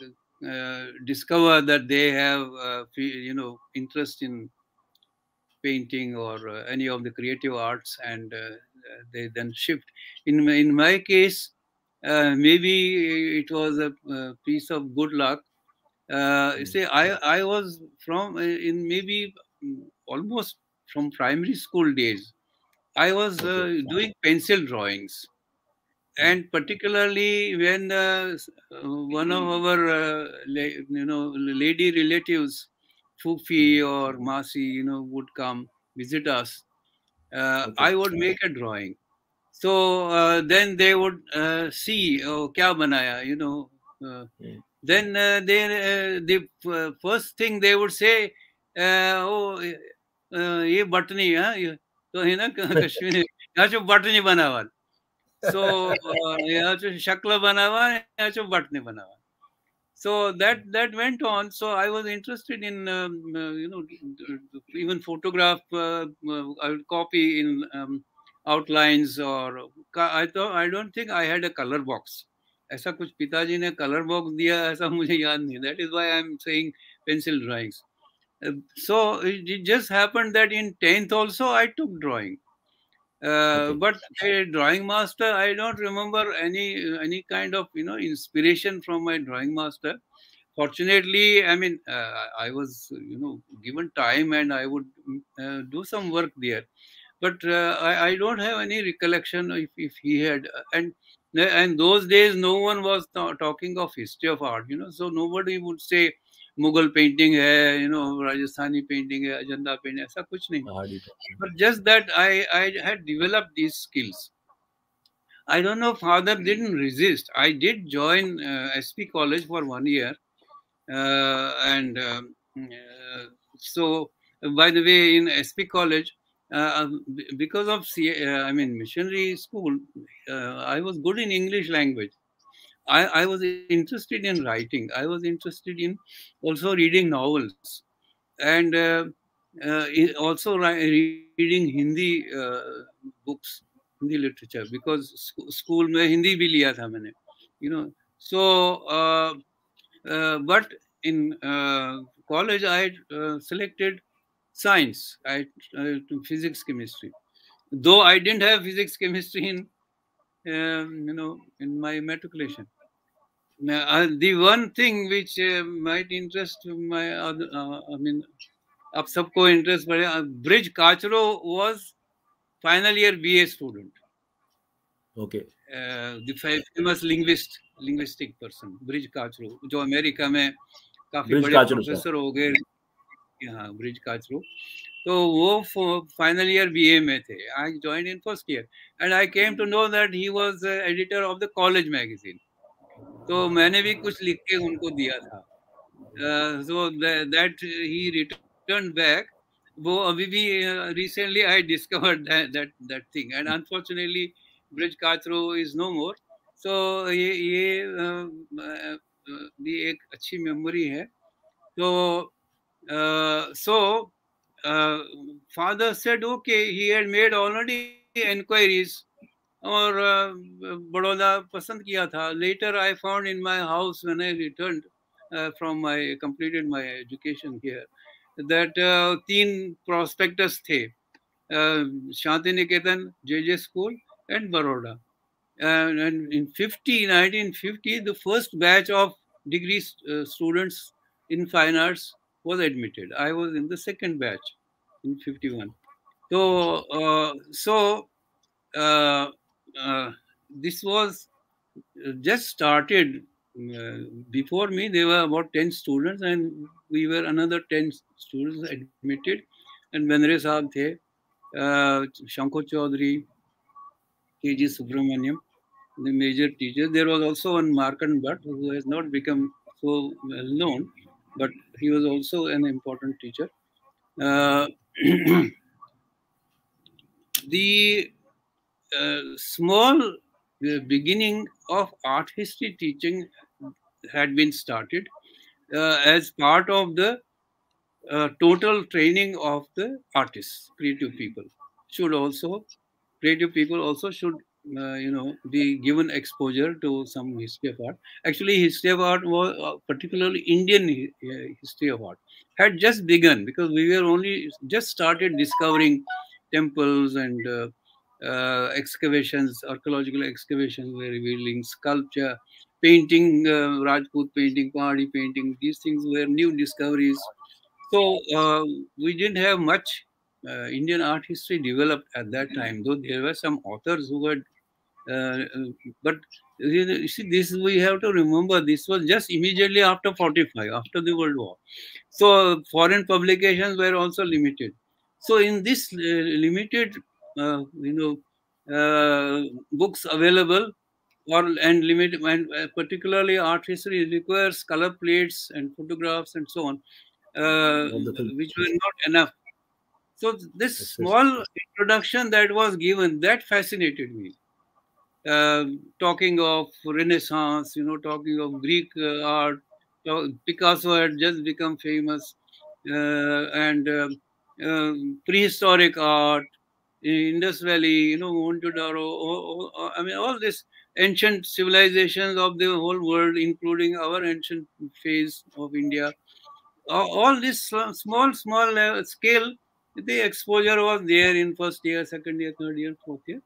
B: discover that they have, interest in painting or any of the creative arts, and they then shift. In my case, maybe it was a piece of good luck. You
A: Mm.
B: see, I was from in maybe almost from primary school days. I was
A: Okay.
B: doing pencil drawings,
A: Mm.
B: and particularly when one of our lady relatives, Fufi
A: Mm.
B: or Masi, would come visit us.
A: Okay.
B: I would make a drawing. So then they would see, oh, kya banaya, Uh,
A: Mm.
B: then the first thing they would say, oh, ये बटनी हाँ तो है ना कश्मीरी यहाँ जो बटनी बना हुआ सो यहाँ जो शक्ल बना हुआ यहाँ जो बटनी बना हुआ. So that went on. So I was interested in even photograph. I would copy in outlines, or I don't think I had a color box. ऐसा कुछ पिताजी ने color box दिया ऐसा मुझे याद नहीं. That is why I'm saying pencil drawings. So it just happened that in 10th also I took drawing.
A: Okay.
B: But a drawing master, I don't remember any kind of inspiration from my drawing master. Fortunately, I mean, I was given time, and I would do some work there. But I don't have any recollection if he had. And those days no one was talking of history of art, so nobody would say Mughal painting hai, Rajasthani painting hai, Ajanta painting, ऐसा कुछ नहीं.
A: Hardy.
B: But just that I had developed these skills. I don't know, father didn't resist. I did join SP college for 1 year. And so, by the way, in SP college, because of missionary school, I was good in English language. I was interested in writing. I was interested in also reading novels, and also reading Hindi books, Hindi literature, because school में हिंदी भी लिया था मैंने, so but in college I selected science. I physics, chemistry, though I didn't have physics, chemistry in in my matriculation. Now, the one thing which might interest my other, अब सबको interest पड़े. Bridge Kachro was final year BA student,
A: Okay.
B: the famous linguist. Linguistic person, bridge Kachru, जो America में काफी
A: bridge
B: बड़े
A: Kachru sir.
B: Professor हो गए। हाँ, ब्रिज काचरू। तो वो फाइनल ईयर बीए में थे। I join in first year and I came to know that he was editor of the college magazine. तो मैंने भी कुछ लिख के उनको दिया था। So that he returned back. वो अभी भी recently I discovered that thing, and unfortunately Brij Kachru is no more. So ये भी एक अच्छी मेमोरी है। तो so uh, father said okay, he had made already enquiries और बड़ौदा पसंद किया था। Later I found in my house when I returned from my completed my education here that तीन prospectus थे, Shanti Niketan, JJ school and Baroda. And in 1950, the first batch of degree students in fine arts was admitted. I was in the second batch in 51. So uh, this was just started. Before me, there were about 10 students, and we were another 10 students admitted. And Benre Saab the, Shankar Chaudhary, KG Subramaniam, the major teachers. There was also one Markan Bhatt who has not become so well known, but he was also an important teacher. The small beginning of art history teaching had been started as part of the total training of the artists, creative people. Should also creative people also should be given exposure to some history of art. Actually, history of art was particularly Indian history of art had just begun because we were only just started discovering temples and excavations, archaeological excavations were revealing sculpture, painting, Rajput painting, Pahadi painting. These things were new discoveries. So we didn't have much Indian art history developed at that time, though there were some authors who had. But you see, this we have to remember. This was just immediately after 45, after the World War. So foreign publications were also limited. So in this limited, books available or and limited, and particularly art history requires color plates and photographs and so on,
A: Wonderful.
B: which were not enough. So this
A: Yes, yes.
B: small introduction that was given, that fascinated me. Talking of Renaissance, talking of Greek art, Picasso had just become famous, and prehistoric art, Indus Valley, Montudaro, I mean, all these ancient civilizations of the whole world, including our ancient phase of India. All this small scale, the exposure was there in first year, second year, third year, fourth year.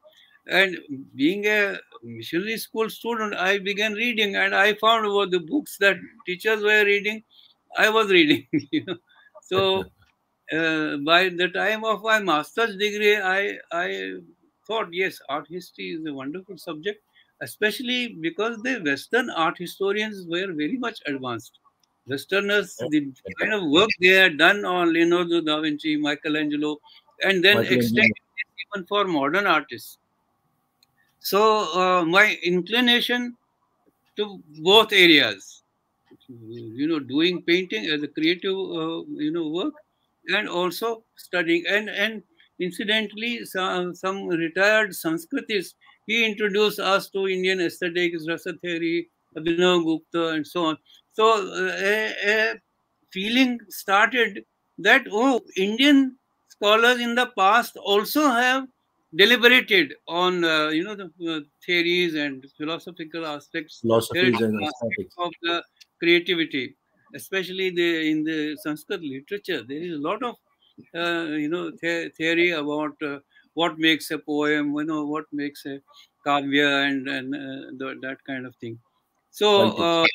B: And being a missionary school student, I began reading, and I found about the books that teachers were reading, I was reading. So by the time of my master's degree, I thought, yes, art history is a wonderful subject, especially because the Western art historians were very much advanced. Westerners, the kind of work they had done on Leonardo da Vinci, Michelangelo, and then extended
A: Michelangelo.
B: it even for modern artists. So my inclination to both areas, doing painting as a creative, work, and also studying. And incidentally, some retired Sanskritist, he introduced us to Indian aesthetics, rasa theory, Abhinav Gupta, and so on. So a feeling started that, oh, Indian scholars in the past also have deliberated on the theories and philosophical aspects,
A: Philosophies and
B: theoretical aspects
A: aesthetics.
B: of the creativity, especially in the Sanskrit literature. There is a lot of theory about what makes a poem, what makes a kavya, and that kind of thing. So
A: Poetics.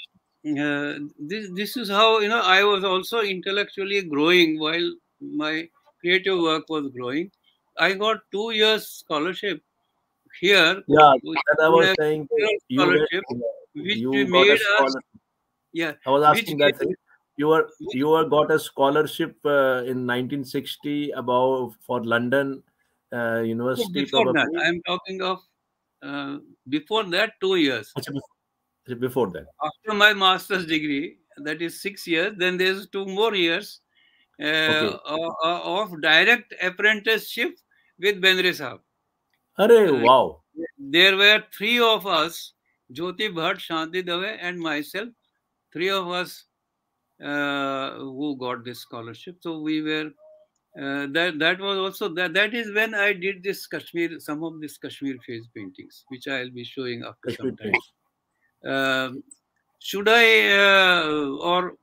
B: this is how I was also intellectually growing while my creative work was growing. I got 2 years scholarship here.
A: Yeah,
B: We
A: that I
B: don't
A: was
B: have
A: saying that
B: year
A: you get
B: scholarship. which
A: You got a
B: made us,
A: scholar.
B: yeah,
A: I was
B: which
A: asking that
B: gave,
A: thing. You were got a scholarship in 1960 about for London
B: so
A: University
B: before that,
A: probably.
B: I'm talking of before that 2 years.
A: Acha, before that.
B: After my master's degree, that is 6 years, then there's 2 more years
A: Okay.
B: of direct apprenticeship with Bendre Sahab.
A: Arey,
B: Uh,
A: wow.
B: there were three of us, Jyoti Bhatt, Shanti Dave, and myself, three of us who got this scholarship. So we were that was also that is when I did this Kashmir, some of this Kashmir phase paintings, which I'll be showing after some
A: Kashmir
B: time.
A: prints.
B: Should I or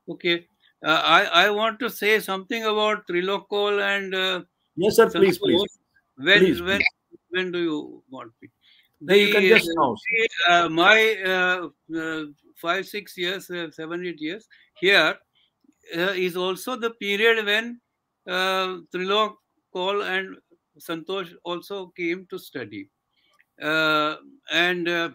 B: okay? I want to say something about Trilok Kaul and
A: Yes, sir. Please, please,
B: Santosh. When
A: please,
B: when
A: please.
B: when do you want me?
A: No, you can
B: The
A: just now, sir.
B: my 5 6 years, 7 8 years here is also the period when Trilok Kaul and Santosh also came to study. And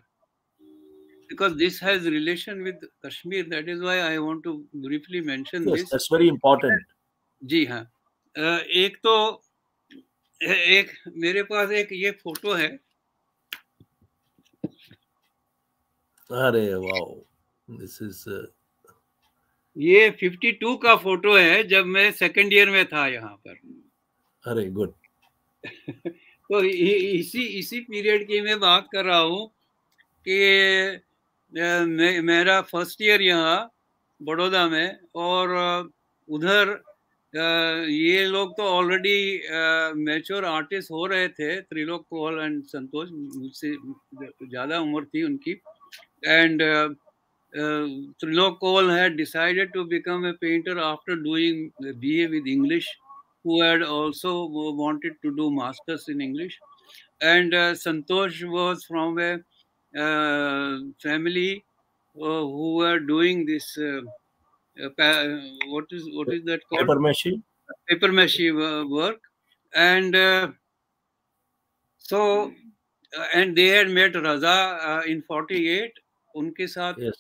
B: because this has relation with Kashmir, that is why I want to briefly mention
A: Yes,
B: this.
A: that's very important.
B: जी हाँ, एक तो एक मेरे पास एक ये photo है,
A: Arey, wow. This is
B: ये 52 का फोटो है जब मैं सेकंड ईयर में था यहाँ पर.
A: arey, good.
B: तो इसी पीरियड की मैं बात कर रहा हूँ कि मेरा फर्स्ट ईयर यहाँ बड़ौदा में, और उधर ये लोग तो ऑलरेडी मैच्योर आर्टिस्ट हो रहे थे, त्रिलोक कौल एंड संतोष, मुझसे ज़्यादा उम्र थी उनकी. And Trilok Kaul had decided to become a painter after doing BA with English, who had also wanted to do masters in English. And Santosh was from a family who were doing this what is that called,
A: Paper machine.
B: paper mache work. And so and they had met Raza in 48. उनके साथ
A: Yes.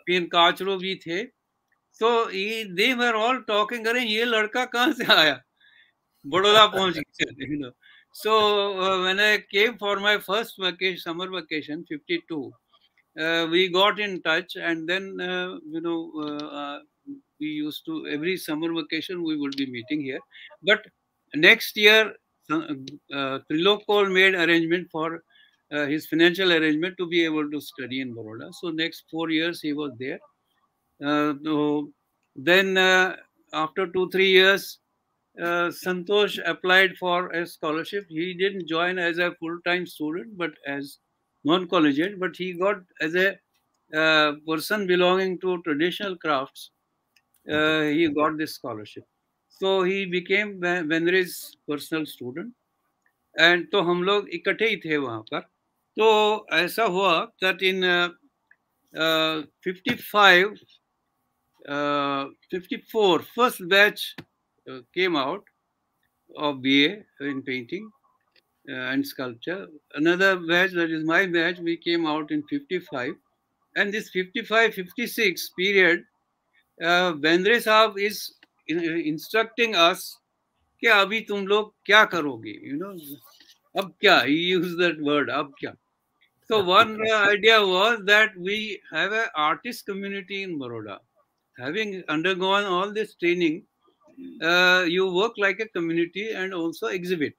B: फिर काचरो भी थे. So they were all talking, अरे ये लड़का कहाँ से आया, बड़ौदा पहुंच गया, you know. So when I came for my first vacation, summer vacation, 52, we got in touch, and then we used to, every summer vacation we would be meeting here. But next year, Trilok Kaul made arrangement for his financial arrangement to be able to study in Baroda. So next 4 years he was there. So then after 2 3 years, Santosh applied for a scholarship. He didn't join as a full-time student, but as non-collegiate. But he got as a person belonging to traditional crafts.
A: Okay.
B: He got this scholarship. So he became Bendre's personal student. And तो हम लोग इकट्ठे ही थे वहाँ पर. तो ऐसा हुआ that in 55 54 first batch came out of BA in painting and sculpture. Another batch, that is my batch, we came out in 55. And this 55 56 period, Bendre Saab is instructing us कि अभी तुम लोग क्या करोगे, अब क्या, he used that word, अब क्या. So one idea was that we have an artist community in Baroda. Having undergone all this training, you work like a community and also exhibit.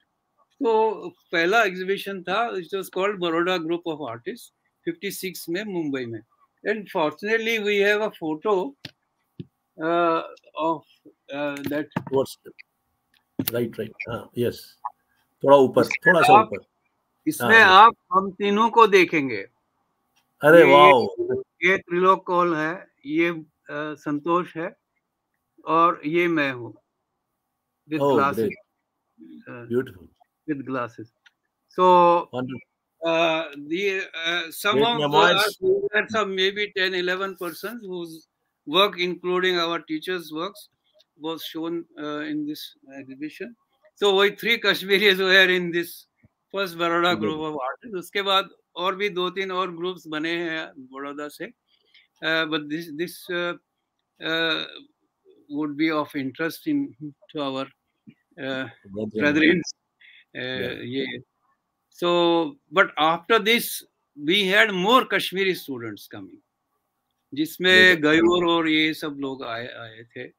B: So पहला exhibition था, it was called Baroda Group of Artists, 56 में मुंबई में. And fortunately we have a photo of that.
A: What's right, right. Yes. थोड़ा ऊपर, थोड़ा सा ऊपर.
B: इसमें
A: Yes.
B: आप हम तीनों को देखेंगे.
A: अरे वाओ.
B: ये त्रिलोक कौल है, ये संतोष है, और ये मैं हूँ with
A: Oh,
B: glasses.
A: great. Beautiful.
B: With glasses. So
A: Wonderful.
B: some
A: Great
B: of
A: memoirs.
B: we had some maybe 10 11 persons whose work, including our teachers' works, was shown in this exhibition. So we 3 Kashmiris were in this first Baroda group of artists. उसके बाद और भी 2-3 और groups बने हैं बड़ौदा से, but this would be of interest in to our brethren. Yeah. So, but after this, we had more Kashmiri students coming, जिसमें गयूर और ये सब लोग आए थे.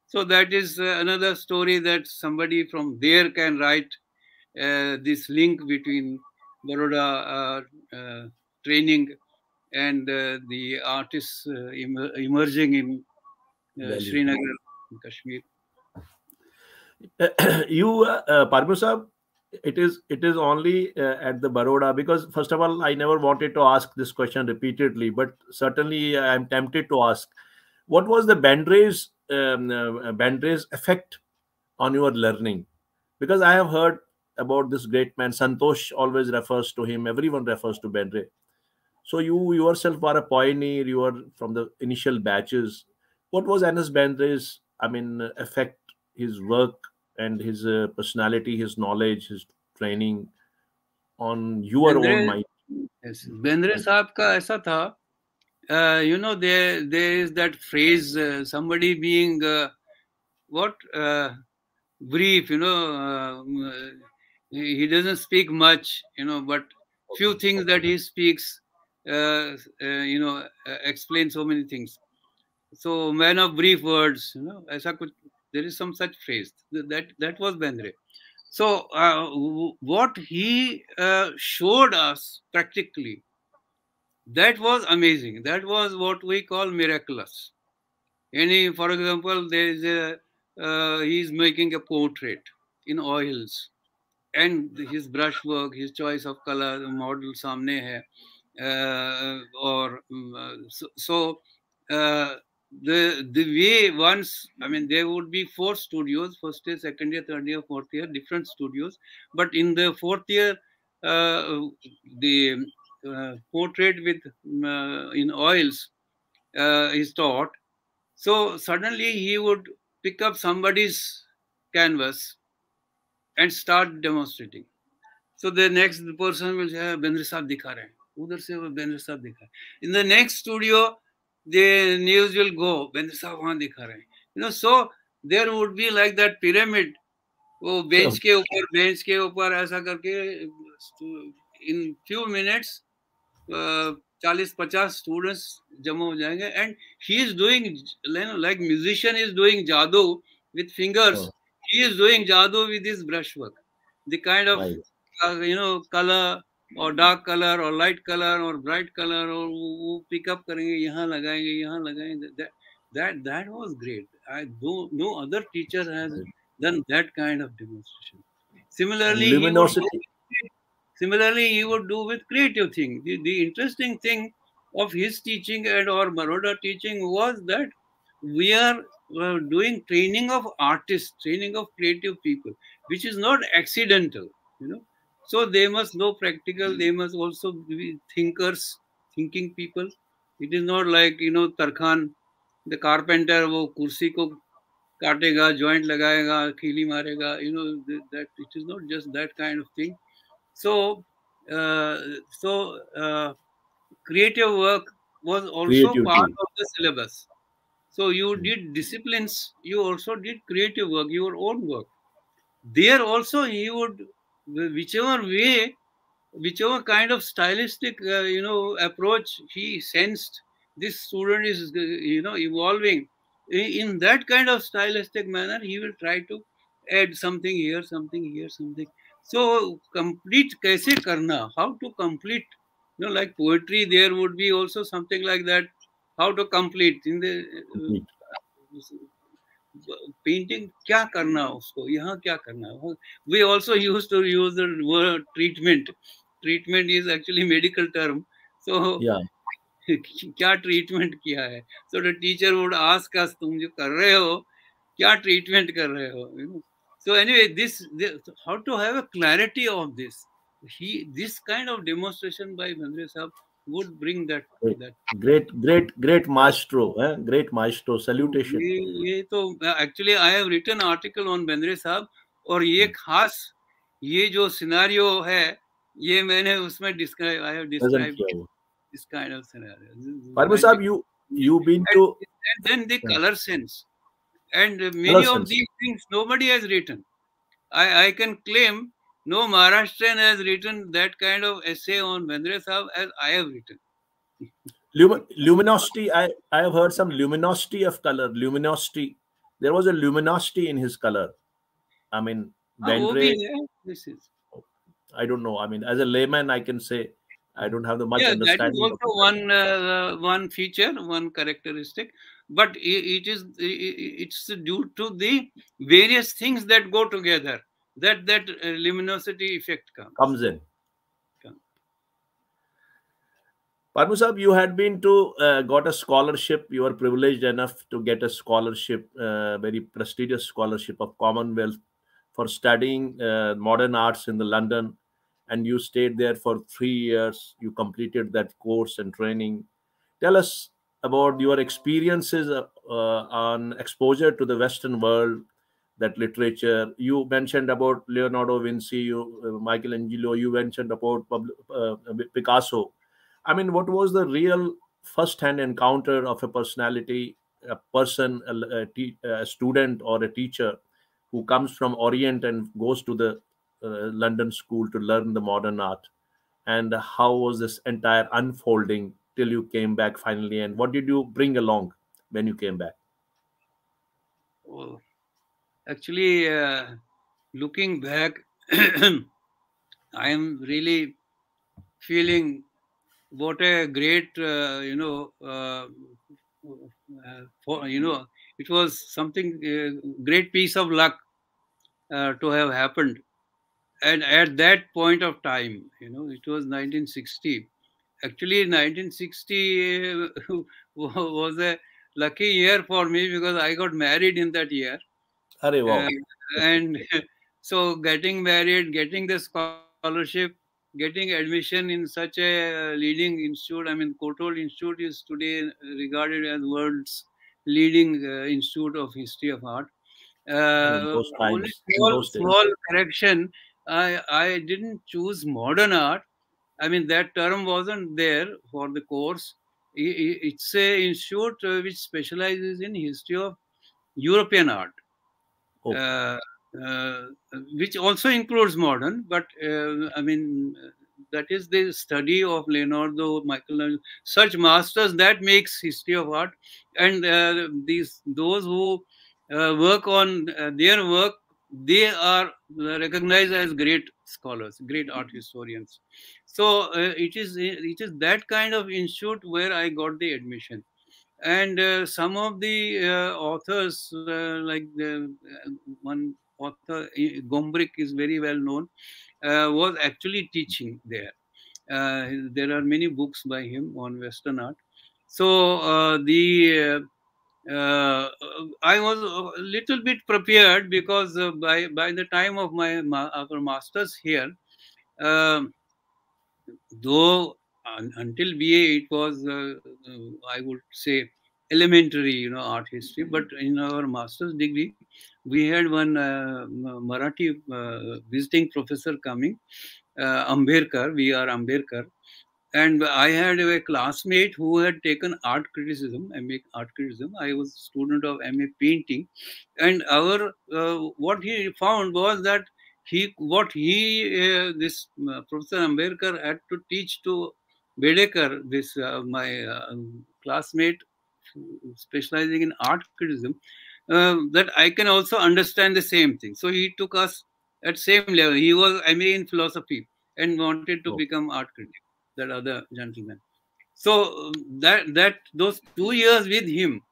B: So that is another story that somebody from there can write this link between Baroda training and the artists emerging in Srinagar, in Kashmir.
A: You, Parimoo Sahab, it is only at the Baroda, because first of all, I never wanted to ask this question repeatedly, but certainly I am tempted to ask, what was the Bendra's effect on your learning? Because I have heard about this great man. Santosh always refers to him. Everyone refers to Bendre. So you yourself are a pioneer. You are from the initial batches. What was Anas Bendre's, effect, his work and his personality, his knowledge, his training on your own mind?
B: Bendre साहब का ऐसा था, there is that phrase, somebody being brief, he doesn't speak much, but few things that he speaks, explain so many things. So man of brief words, ऐसा कुछ, there is some such phrase that was Bendre. So what he showed us practically, that was amazing. That was what we call miraculous. For example, there is he's making a portrait in oils, and his brushwork, his choice of color, the model सामने है, the way once, there would be 4 studios, first year, second year, third year, fourth year, different studios, but in the fourth year, the portrait with in oils is taught. So suddenly he would pick up somebody's canvas and start demonstrating. So the next person will say, Bendre Sahab dikha rahe hain. Udhar se wo Bendre Sahab dikha rahe hain. In the next studio, the news will go, Bendre Sahab wahan dikha rahe hain. So there would be like that pyramid. वो bench के ऊपर ऐसा करके in few minutes 40-50 students जमा हो जाएंगे, and he is doing, like musician is doing jadoo with fingers, he is doing jadoo with his brushwork, the kind of color or dark color or light color or bright color, or वो pick up करेंगे, यहाँ लगाएंगे, that was great. No other teacher has done that kind of demonstration. Similarly, he would do with creative thing. The interesting thing of his teaching and our Baroda teaching was that we are doing training of artists, training of creative people, which is not accidental, So they must know practical, they must also be thinkers, thinking people. It is not like, Tarkhan, the carpenter, wo kursi ko काटेगा, joint लगाएगा, खीली मारेगा, that it is not just that kind of thing. So creative work was also part of the syllabus. So you did disciplines, you also did creative work, your own work. There also he would, whichever kind of stylistic, approach he sensed this student is, evolving, in that kind of stylistic manner, he will try to add something here, something here, something. So complete kaise karna, how to complete, like poetry, there would be also something like that, how to complete in the painting, क्या करना उसको, यहाँ क्या करना. We also used to use the word treatment. Treatment is actually medical term. So क्या treatment किया है. So the teacher would ask us, तुम जो कर रहे हो, क्या treatment कर रहे हो. So anyway, how to have a clarity of this. This kind of demonstration by Bendre Sahab would bring that.
A: Great maestro, great maestro. Salutation.
B: ये तो actually I have written article on Bendre Sahab, और ये खास ये जो scenario है, ये मैंने उसमें describe, I have
A: present
B: described
A: किया हुआ।
B: this kind of scenario.
A: Parma
B: Magic.
A: साहब, you been to
B: And then the color sense. And
A: color
B: many of
A: sense?
B: these things nobody has written. I can claim no Maharashtrian has written that kind of essay on Bendre Sahab as I have written.
A: Luminosity. I have heard some luminosity of color. Luminosity. There was a luminosity in his color. I mean,
B: हाँ वो भी
A: Bendre.
B: है. This is.
A: I don't know. I mean, as a layman, I can say I don't have the much
B: Yeah, that is
A: understanding of
B: also
A: it.
B: one feature, one characteristic, but it is it's due to the various things that go together that luminosity effect comes.
A: Comes in. Parmu Sahib, you had been to got a scholarship. You were privileged enough to get a scholarship, very prestigious scholarship of Commonwealth for studying modern arts in the London, and you stayed there for 3 years. You completed that course and training. Tell us about your experiences on exposure to the Western world, that literature. You mentioned about Leonardo Vinci, Michelangelo. You mentioned about Picasso. I mean, what was the real first-hand encounter of a personality, a person, a student, or a teacher who comes from Orient and goes to the London school to learn the modern art? And how was this entire unfolding till you came back finally? And what did you bring along when you came back?
B: Oh, actually, looking back, I am really feeling what a great for it was something great piece of luck to have happened. And at that point of time, it was 1960. Actually, 1960 was a lucky year for me because I got married in that year.
A: Arey,
B: Uh,
A: wow.
B: and so getting married, getting the scholarship, getting admission in such a leading institute. I mean, Kotal Institute is today regarded as world's leading institute of history of art.
A: In those
B: Only
A: times, in
B: small
A: those days.
B: small correction. I didn't choose modern art. I mean, that term wasn't there for the course. It's a institute which specializes in history of European art,
A: Oh,
B: uh, uh, which also includes modern. But I mean, that is the study of Leonardo, Michelangelo, such masters that makes history of art, and those who work on their work, they are recognized as great scholars, great art historians. So it is that kind of institute where I got the admission. And some of the authors, like the one author, Gombrich is very well known, was actually teaching there. There are many books by him on Western art. So I was a little bit prepared because by the time of our masters here, um though until BA it was I would say elementary, art history. But in our master's degree, we had one Marathi visiting professor coming, Ambedkar, V.R. Ambedkar. And I had a classmate who had taken art criticism, MA art criticism. I was a student of MA painting. And our what he found was that this Professor Ambedkar had to teach to Bedekar, this my classmate specializing in art criticism, that I can also understand the same thing. So he took us at same level. He was MA in philosophy and wanted to
A: oh.
B: become art critic, that other gentleman. So that those 2 years with him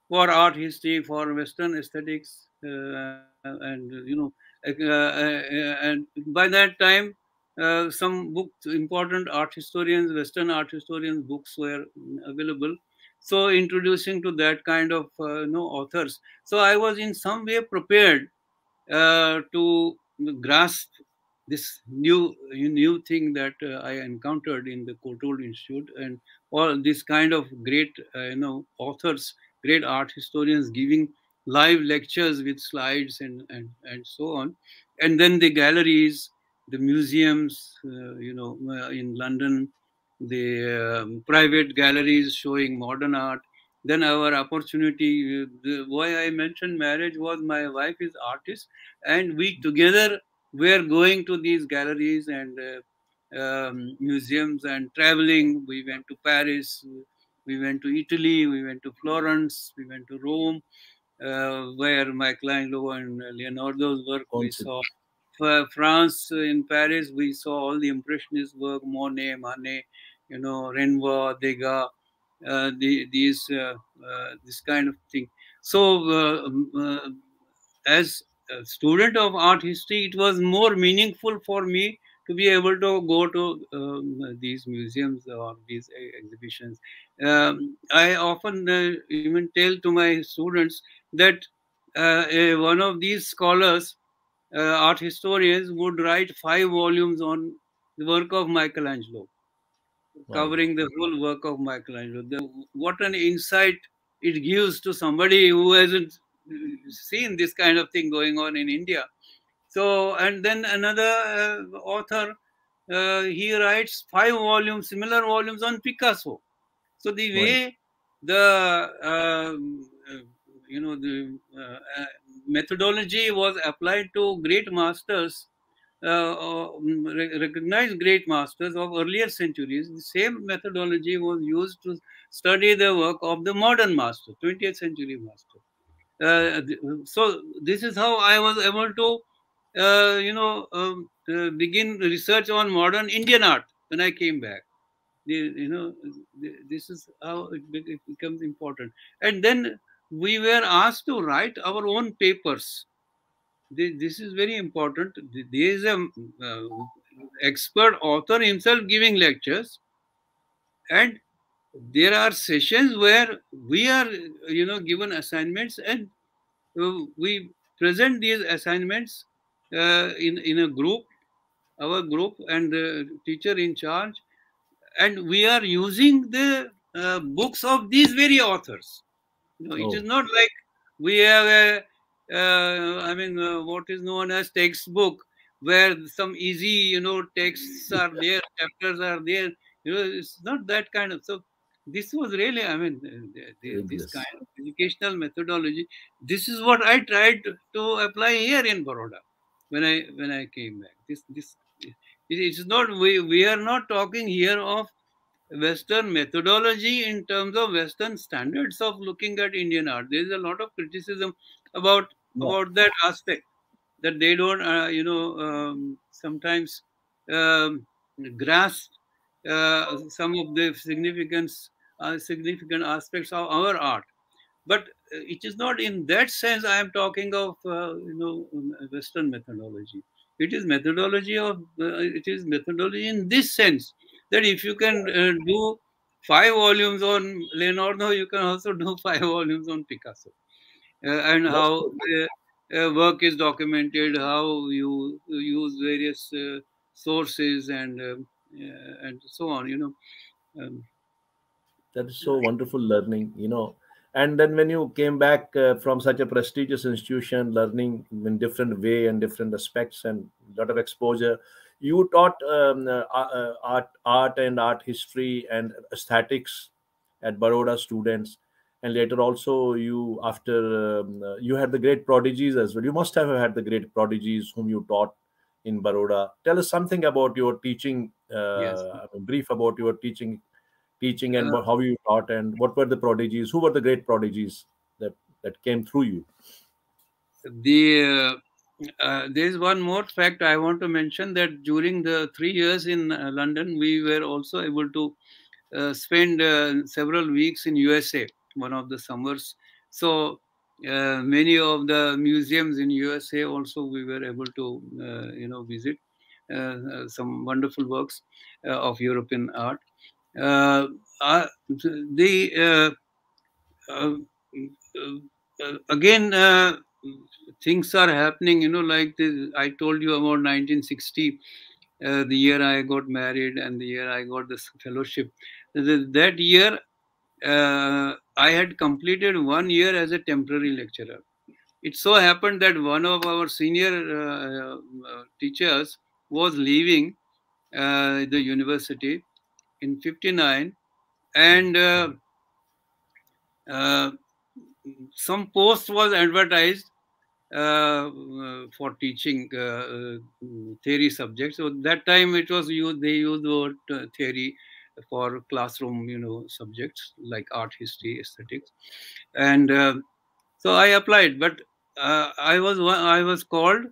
B: for art history, for Western aesthetics, and and by that time, some books, important art historians, Western art historians, books were available. So introducing to that kind of authors. So I was in some way prepared to grasp this new thing that I encountered in the Kotal Institute, and all this kind of great authors, great art historians giving live lectures with slides and so on, and then the galleries, the museums, in London, the private galleries showing modern art. Then our opportunity, why I mentioned marriage was my wife is artist, and we together were going to these galleries and museums and traveling. We went to Paris, we went to Italy, we went to Florence, we went to Rome, where Michelangelo and Leonardo's work we
A: Concept.
B: saw. France, in Paris, we saw all the Impressionist work, Monet, Manet, Renoir, Degas, this kind of thing. So, as a student of art history, it was more meaningful for me to be able to go to these museums or these exhibitions. I often even tell to my students that one of these scholars, art historians, would write 5 volumes on the work of Michelangelo,
A: Wow.
B: covering the whole work of Michelangelo. What an insight it gives to somebody who hasn't seen this kind of thing going on in India. So, and then another author, he writes 5 volumes, similar volumes on Picasso. So the
A: Right.
B: way the methodology was applied to great masters, recognized great masters of earlier centuries, the same methodology was used to study the work of the modern master, 20th century master. So this is how I was able to, begin research on modern Indian art when I came back. This is how it becomes important. And then we were asked to write our own papers. This is very important. There is a expert author himself giving lectures, and there are sessions where we are, given assignments, and we present these assignments in a group, our group, and the teacher in charge, and we are using the books of these very authors. It is
A: Oh,
B: not like we have a, what is known as textbook, where some easy, texts are there, chapters are there. It's not that kind of. So this was really, this
A: rigorous.
B: kind of educational methodology. This is what I tried to apply here in Baroda when I came back. This it is not, we are not talking here of Western methodology in terms of Western standards of looking at Indian art. There is a lot of criticism about
A: Yeah.
B: about that aspect, that they don't, sometimes grasp some of the significant aspects of our art. But it is not in that sense I am talking of, Western methodology. It is methodology in this sense, that if you can do 5 volumes on Leonardo, you can also do 5 volumes on Picasso, and
A: That's
B: how
A: so,
B: the work is documented, how you use various sources, and so on. Um,
A: that is so wonderful learning. And then when you came back from such a prestigious institution, learning in different way and different aspects and lot of exposure, you taught art and art history and aesthetics at Baroda students. And later also you, after you had the great prodigies as well. You must have had the great prodigies whom you taught in Baroda. Tell us something about your teaching,
B: yes.
A: brief about your teaching and
B: Uh,
A: how you taught, and what were the prodigies, who were the great prodigies that came through you.
B: There is one more fact I want to mention, that during the 3 years in London, we were also able to spend several weeks in USA, one of the summers. So many of the museums in USA also we were able to, visit some wonderful works of European art. Uh, the uh, Again, things are happening, like this. I told you about 1960, the year I got married and the year I got this fellowship. That year, I had completed 1 year as a temporary lecturer. It so happened that one of our senior teachers was leaving the university in 59, and uh, some post was advertised for teaching theory subjects. So that time it was used, they used the word theory for classroom, subjects like art, history, aesthetics. And so I applied, but I was called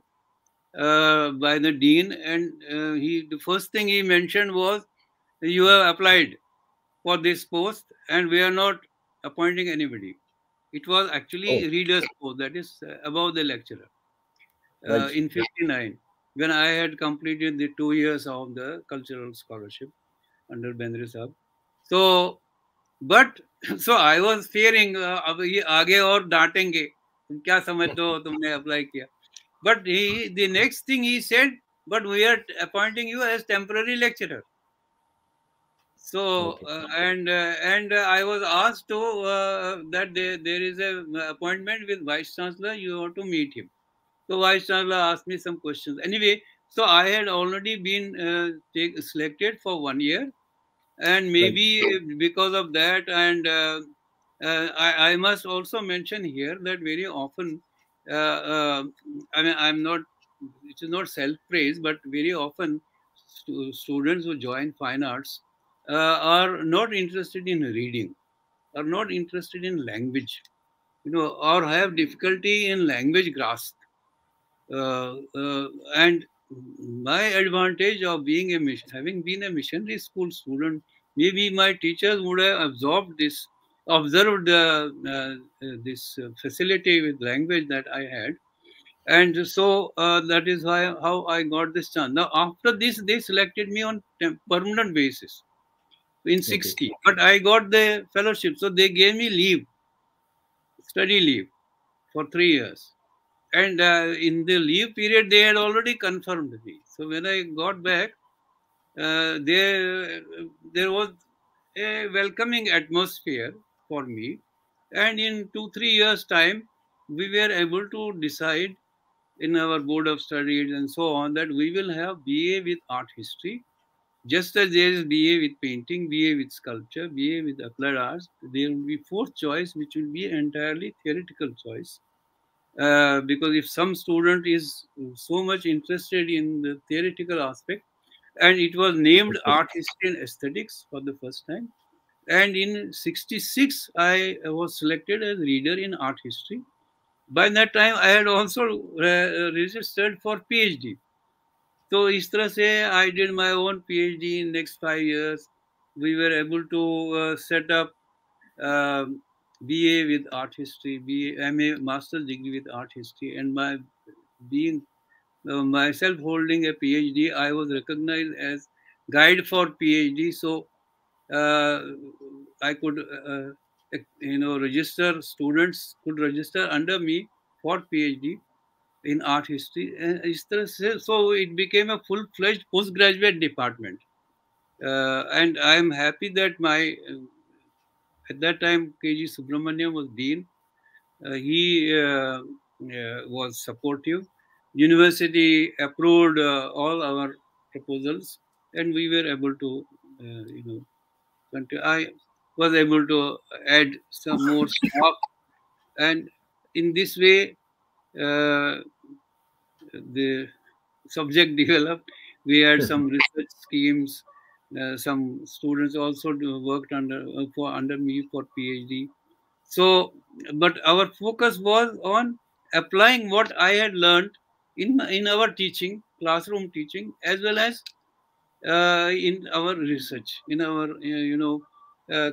B: by the dean, and the first thing he mentioned was, you have applied for this post and we are not appointing anybody. It was
A: Oh,
B: actually reader's post, that is above the lecturer,
A: right.
B: in 59, when I had completed the 2 years of the cultural scholarship under Bendre Sahab. So, but so I was fearing, अब ये आगे और डांटेंगे, तुम क्या समझते हो, तुमने apply किया. But the next thing he said, but we are appointing you as temporary lecturer. So
A: Okay.
B: and I was asked to that there is a appointment with vice chancellor. You have to meet him. So vice chancellor asked me some questions. Anyway, so I had already been selected for 1 year, and
A: Right.
B: maybe because of that, and I must also mention here that very often, I mean, I'm not, it is not self praise, but very often students who join fine arts are not interested in reading, are not interested in language, or have difficulty in language grasp. And my advantage of being having been a missionary school student, maybe my teachers would have observed this facility with language that I had, and so that is why how I got this chance. Now after this, they selected me on permanent basis in
A: Okay.
B: 60, but I got the fellowship, so they gave me leave, study leave for 3 years. And in the leave period, they had already confirmed me. So when I got back, there was a welcoming atmosphere for me. And in 2, 3 years' time, we were able to decide in our board of studies and so on that we will have BA with art history. Just as there is BA with painting, BA with sculpture, BA with applied arts, there will be fourth choice, which will be entirely theoretical choice. Because if some student is so much interested in the theoretical aspect, and it was named
A: Okay.
B: art history and aesthetics for the first time, and in 66 I was selected as reader in art history. By that time I had also registered for PhD. So इस तरह से I did my own PhD in next 5 years. We were able to set up BA with art history, BA, MA, master's degree with art history, and my being myself holding a PhD, I was recognized as guide for PhD. So uh, I could, register, students could register under me for PhD in art history. And so it became a full-fledged postgraduate department. And I'm happy that at that time, KG Subramaniam was dean. He was supportive. University approved all our proposals, and we were able to, continue. I was able to add some more staff, and in this way, uh, the subject developed. We had some research schemes. Some students also worked under me for PhD. So, but our focus was on applying what I had learned in our teaching, classroom teaching, as well as in our research, in our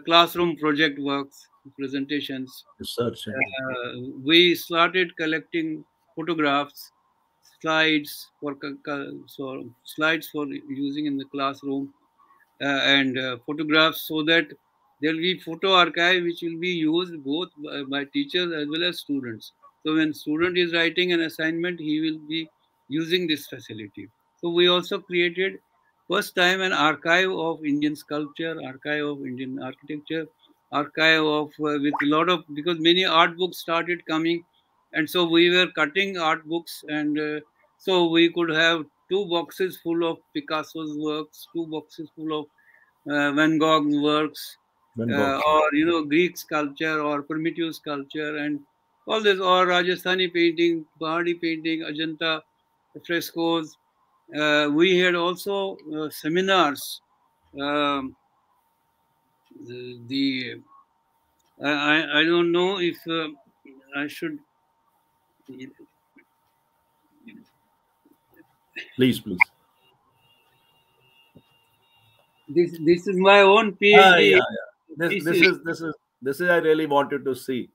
B: classroom project works, presentations.
A: Research and
B: We started collecting photographs, slides slides for using in the classroom, and photographs, so that there will be photo archive which will be used both by teachers as well as students. So when student is writing an assignment, he will be using this facility. So we also created first time an archive of Indian sculpture, archive of Indian architecture, archive of with a lot of, because many art books started coming, and so we were cutting art books, and so we could have two boxes full of Picasso's works, two boxes full of Van Gogh's works,
A: Van Gogh.
B: or Greek sculpture or primitive sculpture and all this, or Rajasthani painting, Pahadi painting, Ajanta frescoes. We had also seminars. Um, the I don't know if I should.
A: Please, please.
B: This is my own
A: Ah,
B: PhD
A: yeah, yeah.
B: thesis.
A: This is I really wanted to see.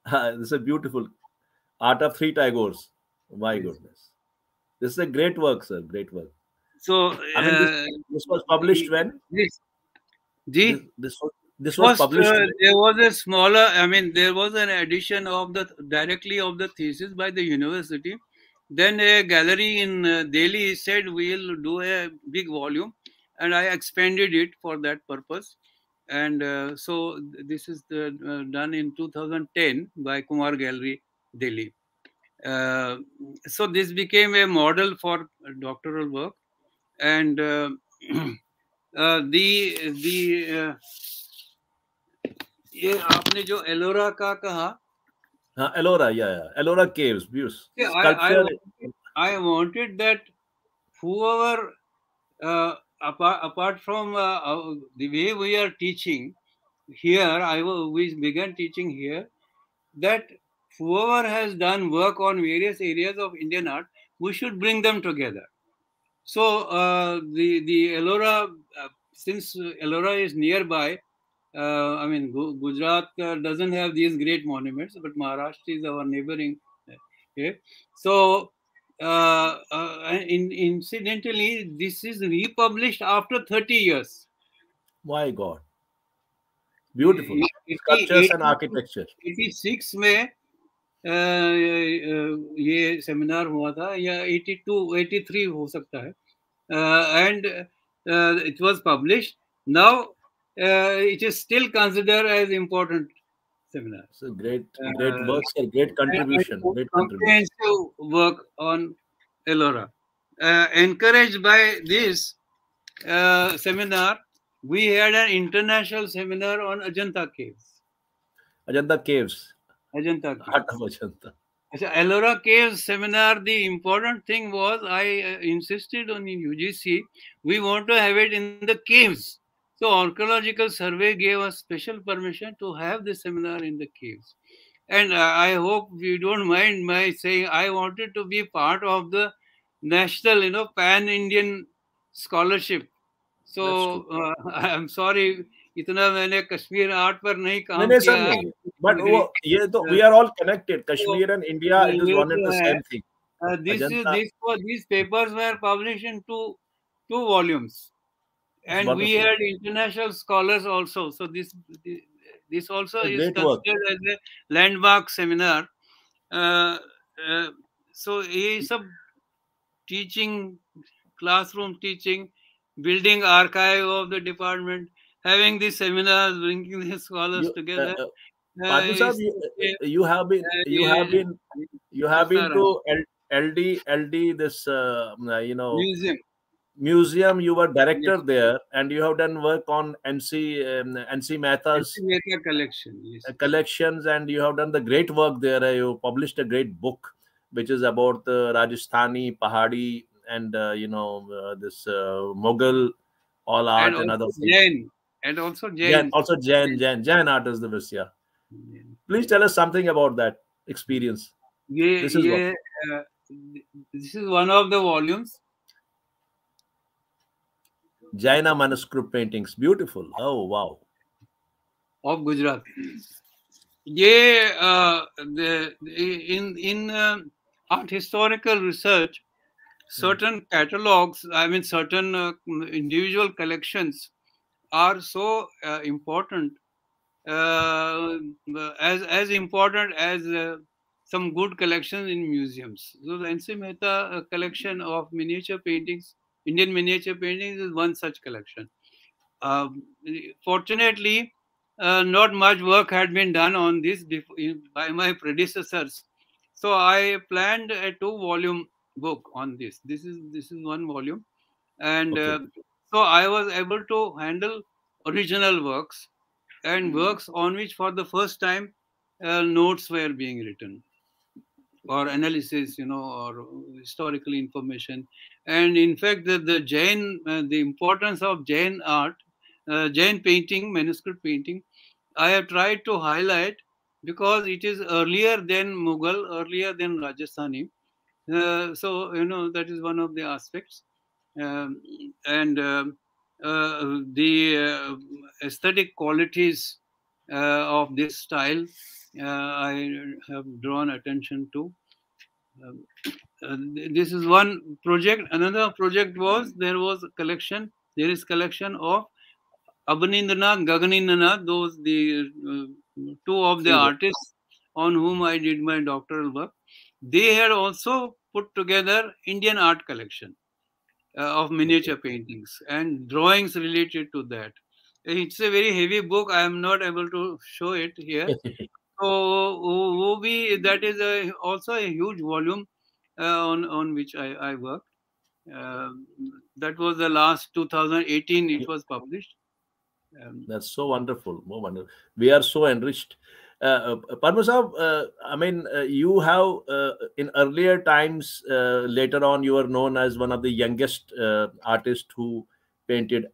A: This is a beautiful Art of Three Tagores. My
B: Yes.
A: goodness, this is a great work, sir. Great work.
B: So
A: I mean, this was published when
B: this,
A: this
B: G.
A: this was
B: First,
A: published when?
B: there was a smaller. I mean, there was an edition of the directly of the thesis by the university. Then a gallery in Delhi said we'll do a big volume, and I expanded it for that purpose. And so this is done in 2010 by Kumar Gallery, Delhi. Uh, so this became a model for doctoral work, and the ये आपने जो एलोरा का कहा,
A: Ellora, yeah, yeah. Ellora Caves, beautiful
B: yeah,
A: sculpture.
B: I wanted that whoever apart from the way we are teaching here, we began teaching here, that whoever has done work on various areas of Indian art, we should bring them together. So the Ellora, since Ellora is nearby, I mean Gujarat doesn't have these great monuments, but Maharashtra is our neighboring. Okay, so incidentally, this is republished after 30 years.
A: My God, beautiful sculptures and architecture.
B: 86 में ये seminar हुआ था, या 82 83 हो सकता है, and it was published. Now it is still considered as important seminar.
A: It's a great work, sir. Great contribution. Great contribution.
B: Comprehensive work on Ellora. Encouraged by this seminar, we had an international seminar on Ajanta caves.
A: Ajanta Caves.
B: Ajanta
A: Heart
B: caves.
A: of Ajanta.
B: Ellora Caves seminar, the important thing was I insisted on in UGC, we want to have it in the caves. So Archaeological Survey gave us special permission to have this seminar in the caves. And I hope you don't mind my saying I wanted to be part of the national, pan-Indian scholarship. So I'm sorry, इतना मैंने Kashmir art पर नहीं काम
A: नहीं sir
B: किया.
A: नहीं, but वो ये तो we are all connected. Kashmir and India, it is one and the same thing.
B: These papers were published in two volumes, and we had international scholars also. So this also is considered as a landmark seminar. So ये सब teaching, classroom teaching, building archive of the department, having these seminars, bringing the scholars together.
A: Patu sahab, you have been to LD this museum. You were director there, and you have done work on NC Mehta's collections, and you have done the great work there. You published a great book, which is about the Rajasthani, Pahadi, and this Mughal all art and other things.
B: Jain. And also Jain.
A: Jain art is the Visya. Please tell us something about that experience.
B: This is one of the volumes.
A: Jaina manuscript paintings, beautiful. Oh wow.
B: Of Gujarat. In art historical research, certain catalogs, certain individual collections are so important, as important as some good collections in museums. So the NC Mehta collection of miniature paintings, Indian miniature paintings, is one such collection. Fortunately, not much work had been done on this by my predecessors. So I planned a 2-volume book on this. This is one volume, and
A: Okay.
B: so I was able to handle original works and works on which for the first time notes were being written, or analysis, or historical information. And in fact, the Jain, the importance of Jain art, Jain painting, manuscript painting, I have tried to highlight because it is earlier than Mughal, earlier than Rajasthani. So, that is one of the aspects. Um, and the aesthetic qualities of this style, I have drawn attention to. Um, this is one project. Another project was, there is collection of Abanindranath, Gaganindranath, those the two of the
A: See that.
B: artists on whom I did my doctoral work. They had also put together Indian art collection of
A: Okay.
B: miniature paintings and drawings related to that. It's a very heavy book. I am not able to show it here. So that is also a huge volume on which I worked. Um that was the last 2018. It was published. Um,
A: That's so wonderful. More wonderful. We are so enriched. Parmo Sahab, I mean, you have in earlier times, later on, you were known as one of the youngest artists who painted,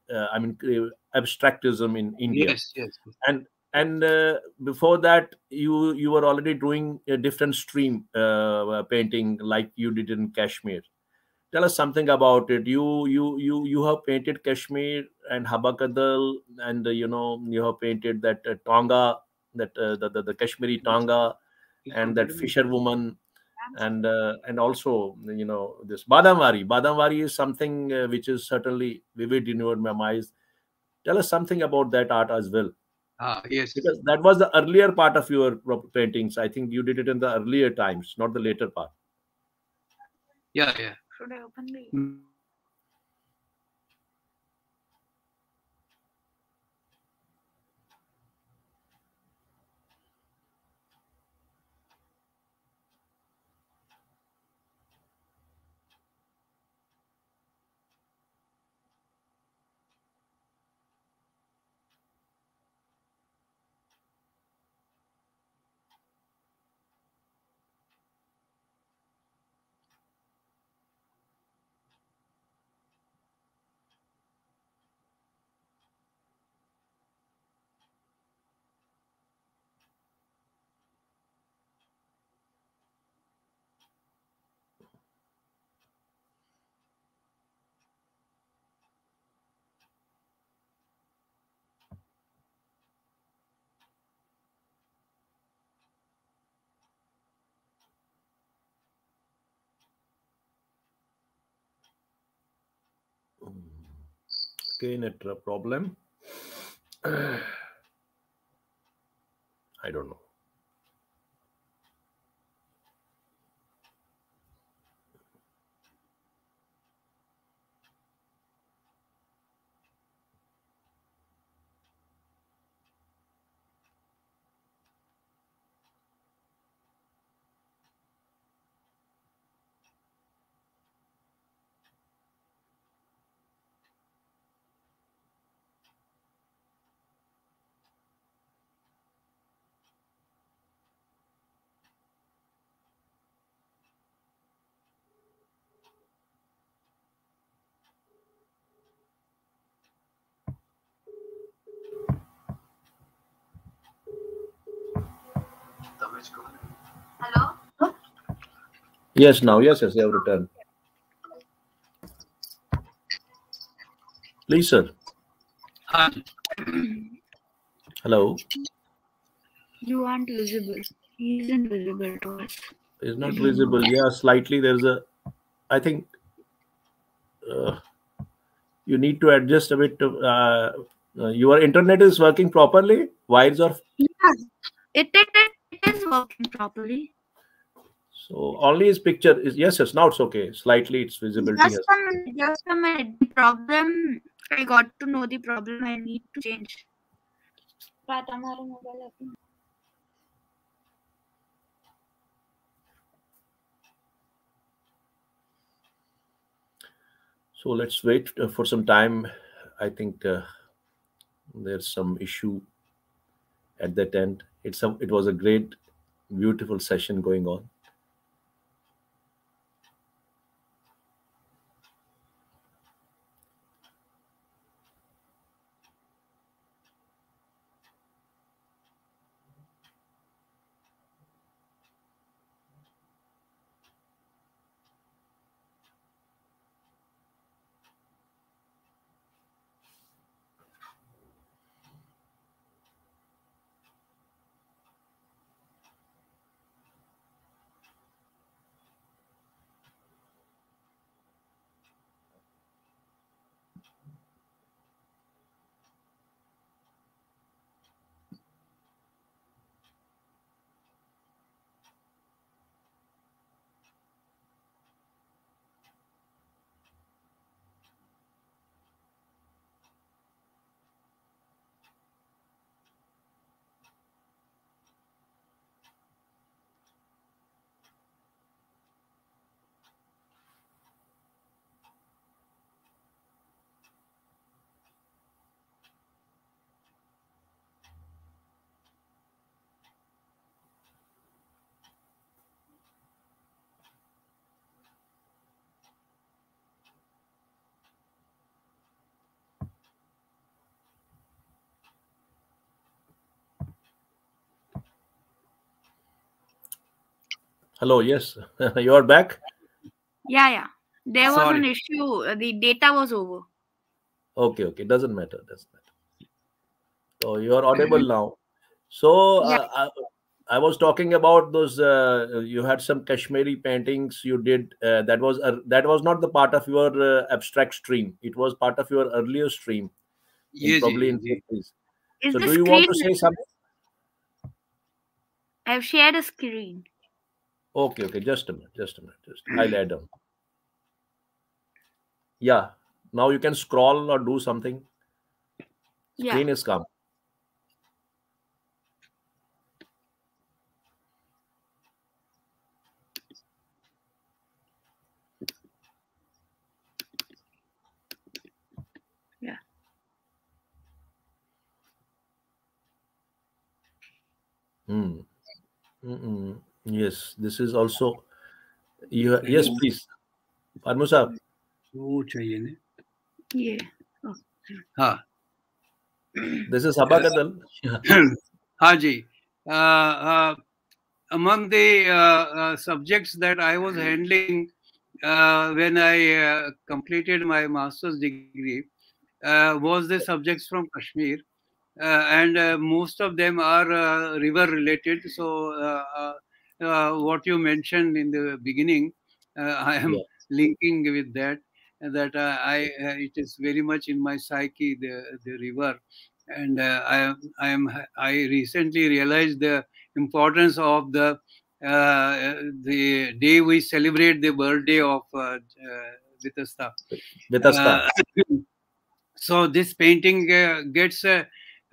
A: abstractism in India.
B: yes, yes, yes.
A: And before that, you were already doing a different stream painting, like you did in Kashmir. Tell us something about it. You have painted Kashmir and Habakadal, and you have painted that Tonga, that the Kashmiri Tonga,
B: It's
A: and that
B: comfortable.
A: fisherwoman, and also this Badamwari. Badamwari is something which is certainly vivid in your memories. Tell us something about that art as well,
B: Yes.
A: because that was the earlier part of your paintings. I think you did it in the earlier times, not the later part.
B: Yeah, yeah. Should I open the?
A: Again, a problem. I don't know.
B: Hello?
A: Yes, now. Yes, yes, you have returned. Please, sir.
B: Hi.
A: Hello.
C: You aren't visible. He isn't visible to us.
A: It's not visible. Yeah, slightly. There's a. I think uh, you need to adjust a bit. Your internet is working properly. Wires are.
C: Yes, it is working properly.
A: So only his picture is. Yes, yes. Now it's okay. Slightly, its visibility has.
C: Just a minute. The problem, I got to know the problem. I need to change. Rattan Parimoo.
A: So let's wait for some time. I think there's some issue at that end. It was a great, beautiful session going on. Hello, yes, you are back.
C: Yeah, yeah. There was an
B: Sorry.
C: issue. The data was over.
A: Okay, okay, doesn't matter. Doesn't matter. So you are audible now. So
C: Yeah,
A: I was talking about those. You had some Kashmiri paintings you did. That was not the part of your abstract stream. It was part of your earlier stream, in
B: Yes,
A: probably
B: yes,
A: in
B: yes.
A: 50s.
C: is
A: So
C: the
A: do you want
C: screen?
A: to say something?
C: I've shared a screen.
A: Okay, okay, just a minute, just a minute. Just I'll add on. Yeah. Now you can scroll or do something.
C: Yeah,
A: Screen is come.
C: yeah.
A: Hmm. Mm-mm. Yes, this is also you.
B: पहले
A: Yes, please, Parmu sir.
B: वो चाहिए ना.
C: Yeah. Oh.
B: हाँ.
A: This is Habakadal.
B: हाँ जी. Among the subjects that I was handling when I completed my master's degree was the subjects from Kashmir. And most of them are river related. So, what you mentioned in the beginning, I am
A: Yeah.
B: linking with that. That it is very much in my psyche, the river, and I recently realized the importance of the day we celebrate the birthday of Vitasta.
A: Vitasta.
B: Uh, so this painting gets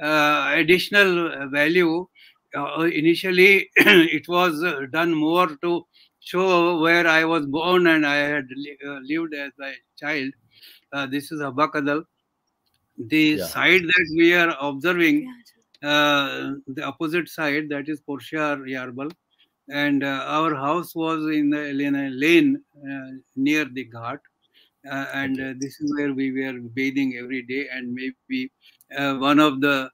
B: additional value. Initially, it was done more to show where I was born and I had lived as a child. This is Abakadal. The
A: Yeah.
B: side that we are observing, the opposite side, that is Porshar Yarbal, and our house was in a lane near the ghat, and
A: Okay.
B: this is where we were bathing every day, and maybe one of the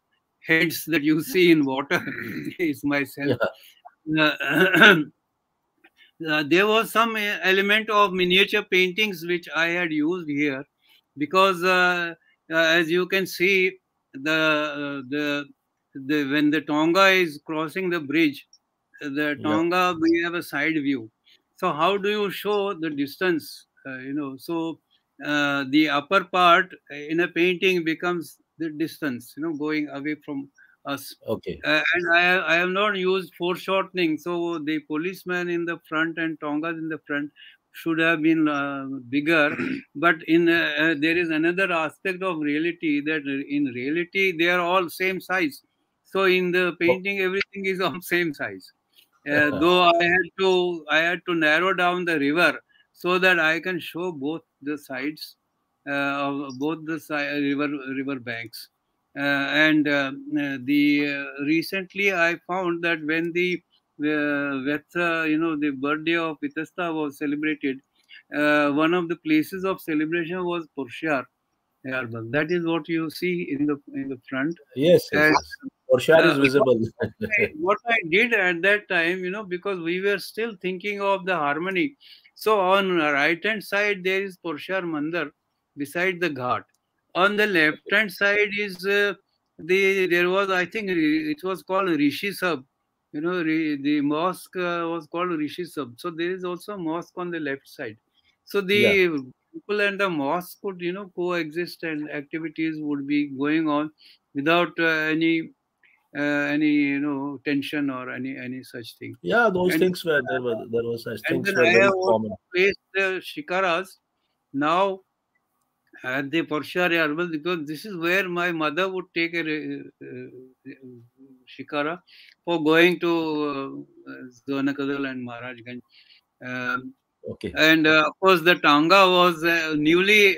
B: heads that you see in water is myself.
A: Yeah.
B: Uh, there was some element of miniature paintings which I had used here, because as you can see, the when the Tonga is crossing the bridge, the
A: Yeah.
B: Tonga, we have a side view. So how do you show the distance? So the upper part in a painting becomes the distance, going away from us.
A: Okay.
B: And I have not used foreshortening. So the policeman in the front and Tongas in the front should have been bigger. But there is another aspect of reality, that in reality they are all same size. So in the
A: Oh,
B: painting, everything is of same size. Though I had to narrow down the river so that I can show both the sides. of both the river banks. And recently I found that when the the birthday of Vitasta was celebrated, one of the places of celebration was Porshar Yarbal. That is what you see in the front.
A: Yes, yes,
B: And
A: yes. For sure is
B: what
A: visible.
B: what I did at that time, because we were still thinking of the harmony. So on right hand side there is Porshar Mandar beside the ghat. On the left hand side is there was, I think it was called Rishi Sab. The mosque was called Rishi Sab. So there is also a mosque on the left side. So
A: Yeah.
B: the people and the mosque could coexist, and activities would be going on without any tension or any such thing.
A: Yeah, those
B: And
A: things were there was such
B: and
A: things
B: then
A: were
B: I
A: very
B: have also
A: common.
B: placed the shikaras now at the Porshar Herbal, because this is where my mother would take a shikara for going to Zonakadal and Maharajganj. Um,
A: Okay.
B: and of course, the Tanga was newly,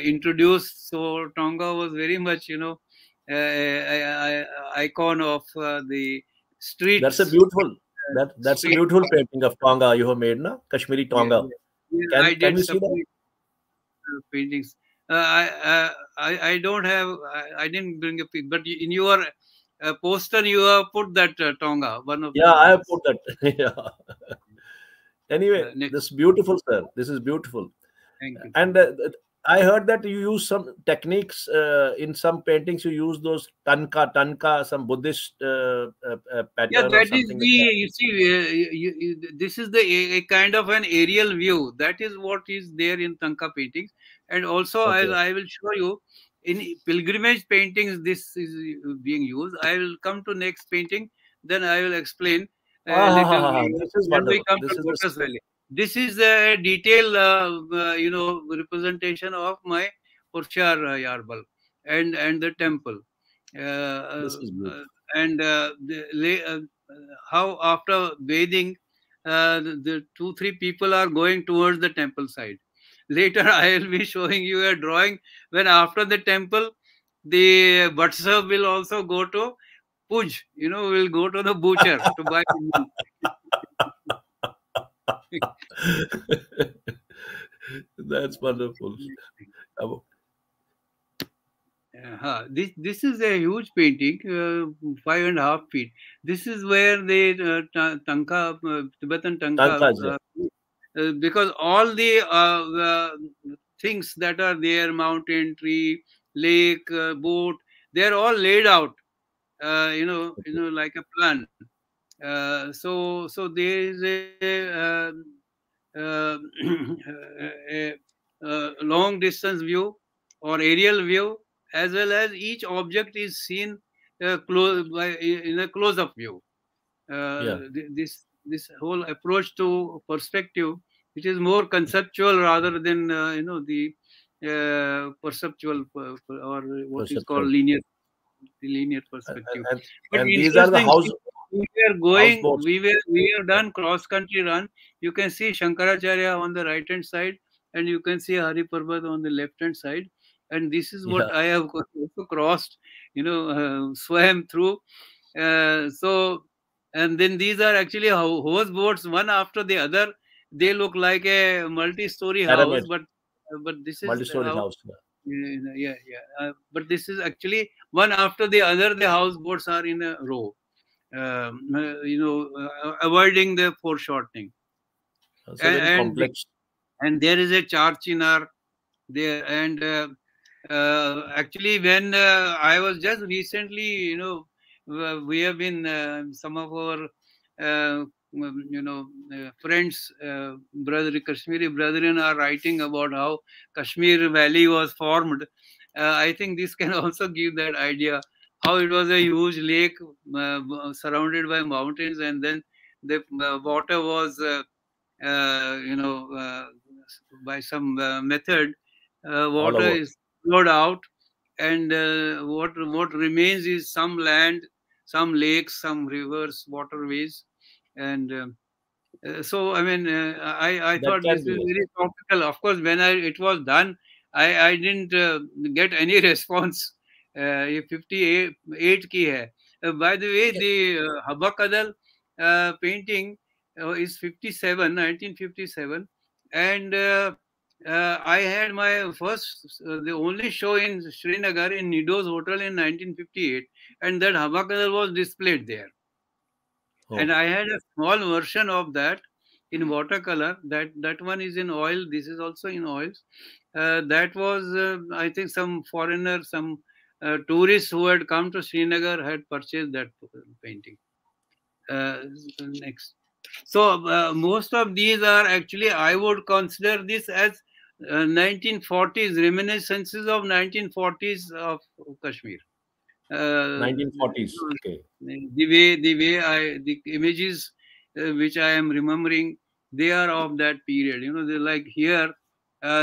B: introduced. So Tonga was very much, icon of the
A: That's a
B: streets.
A: beautiful that's a
B: Street.
A: beautiful painting of Tonga you have made, na? Kashmiri
B: Yeah,
A: Tonga.
B: yeah. Yeah,
A: Can
B: I
A: can
B: did
A: we see that?
B: some paintings. I don't have. I didn't bring a pic, but in your poster you have put that Tonga, one of the
A: Yeah, I have
B: Tongas.
A: put that. Yeah. Anyway,
B: Next,
A: this is beautiful, sir. This is beautiful.
B: thank you,
A: And
B: thank you.
A: I heard that you use some techniques in some paintings. You use those tanka, some Buddhist
B: Yeah,
A: pattern or
B: that is
A: something
B: the,
A: like that.
B: you see, this is the a kind of an aerial view. That is what is there in Tanka paintings. And also, as
A: Okay.
B: I will show you, in pilgrimage paintings, this is being used. I will come to next painting, then I will explain a little
A: This is
B: when we
A: wonderful.
B: come
A: This
B: to
A: is
B: Lotus Valley. This is a detailed, representation of my Purshar Yarbal and the temple. Uh,
A: this
B: uh,
A: is
B: uh,
A: beautiful.
B: and how after bathing, the two three people are going towards the temple side. Later I will be showing you a drawing when after the temple the butcher will also go to puj, will go to the butcher to buy meat.
A: That's wonderful. Uh,
B: This is a huge painting, 5.5 feet. This is where the Tanka, Tibetan Tanka,
A: Tankas, yeah.
B: because all the things that are there, mountain, tree, lake, boat, they are all laid out,
A: Okay.
B: like a plan. So there is uh, a long distance view or aerial view, as well as each object is seen in a close up view.
A: Yeah.
B: This whole approach to perspective, which is more conceptual rather than the perceptual, or what is called
A: Perceptual.
B: linear
A: And,
B: perspective.
A: and
B: But
A: and these are the
B: interesting thing, we were going,
A: houseboats.
B: we have done cross country run. You can see Shankaracharya on the right hand side, and you can see Hari Parbat on the left hand side. And this is
A: Yeah.
B: what I have also crossed, swam through. So, and then these are actually hose boats, one after the other. They look like a multi-story house,
A: Pyramid.
B: but this is
A: Multi-storied
B: how.
A: house. Yeah.
B: Yeah, yeah. But this is actually one after the other. The houseboats are in a row, avoiding the foreshortening.
A: It's a very
B: And
A: complex.
B: there is a charchinar there. And actually, when I was just recently, we have been, some of our friends, brother Kashmiri brethren are writing about how Kashmir Valley was formed. I think this can also give that idea how it was a huge lake surrounded by mountains, and then the water was by some method,
A: All
B: water
A: over.
B: is flowed out, and what remains is some land, some lakes, some rivers, waterways. And So I mean, I
A: That
B: thought this
A: can
B: is
A: be.
B: very topical. Of course, when it was done, I didn't get any response. ये 58 की है. By the way,
A: Yes.
B: the Habba Kadal painting is 57, 1957, and I had my first, the only show in Srinagar in Nido's Hotel in 1958, and that Habba Kadal was displayed there. And
A: Oh,
B: I had a small version of that in watercolor. That one is in oil. This is also in oils. That was, I think, some foreigner, some tourists who had come to Srinagar had purchased that painting. Uh, Next, so most of these are actually, I would consider this as 1940s reminiscences of 1940s of Kashmir. uh,
A: 1940s. Okay.
B: the images which I am remembering, they are of that period. They're like here.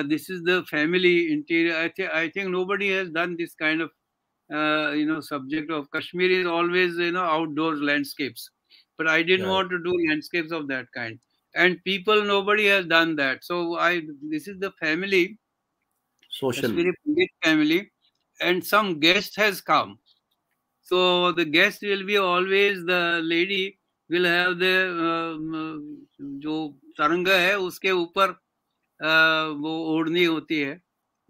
B: This is the family interior. I think nobody has done this kind of subject of Kashmir is always outdoors landscapes, but I didn't
A: Yeah.
B: want to do landscapes of that kind. And people, nobody has done that. So this is the family,
A: Social.
B: Kashmiri Pandit family, and some guest has come. So the guest will be always, the lady will have the जो तरंगा है उसके ऊपर वो ओढ़नी होती है,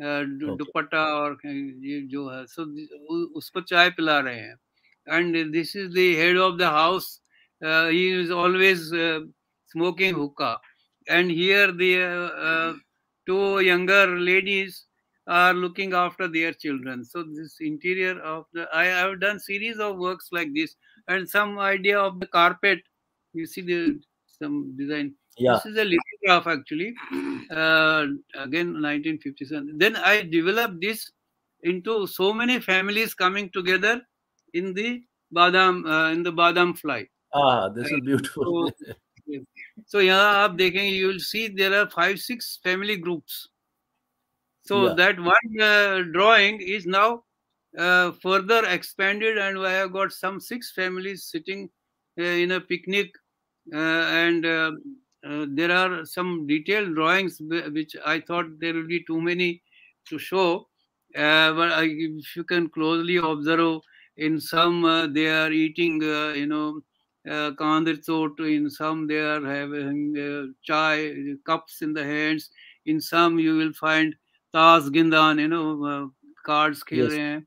A: Okay.
B: दुपट्टा और ये जो है, सो उसको चाय पिला रहे हैं. And this is the head of the house. He is always smoking hookah. And here the two younger ladies are looking after their children. So this interior of I have done series of works like this, and some idea of the carpet. You see the some design.
A: Yeah.
B: This is a lithograph actually. Uh, Again 1957. Then I developed this into so many families coming together in the badam fly.
A: Ah, this is beautiful.
B: So, so यहाँ आप देखेंगे, you will see there are 5-6 family groups. So
A: Yeah.
B: that one drawing is now further expanded, and I have got some 6 families sitting in a picnic, and there are some detailed drawings which I thought there will be too many to show. But if you can closely observe, in some they are eating, kandir chot. In some they are having chai cups in the hands. In some you will find ताश गिंदान, cards खेल
A: Yes.
B: रहे हैं,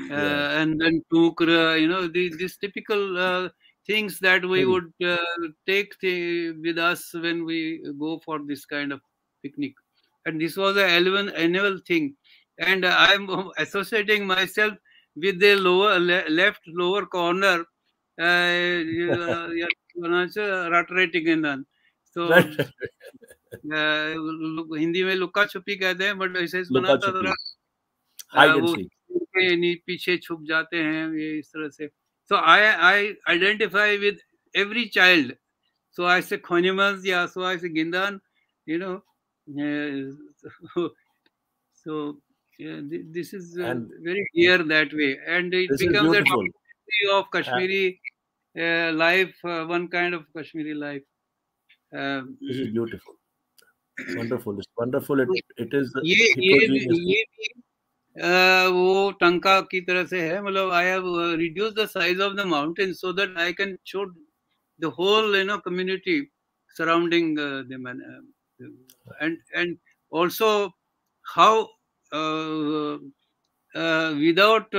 A: Yeah.
B: and then टूकर, these typical things that we
A: Very.
B: would take with us when we go for this kind of picnic. And this was an annual thing, and I'm associating myself with the left lower corner. रट rating. So
A: Right.
B: Hindi में लुक्का छुपी कहते हैं, but वैसे इसको ना
A: Luka
B: था
A: chupi. Hide and
B: वो
A: seek.
B: के पीछे छुप जाते हैं, ये इस तरह से. So I identify with every child. So I say Khonimas, yeah. So I say Gindan, you know. So yeah, this is
A: And
B: very dear that way, and it
A: this is
B: becomes a
A: beautiful.
B: documentary of
A: Uh,
B: Kashmiri life, one kind of Kashmiri life.
A: this is beautiful. Wonderful. It's wonderful. It is
B: ये ये
A: heterogeneous.
B: ये भी वो टंका की तरह से है. मतलब I have reduce the size of the mountain so that I can show the whole community surrounding them, and also how without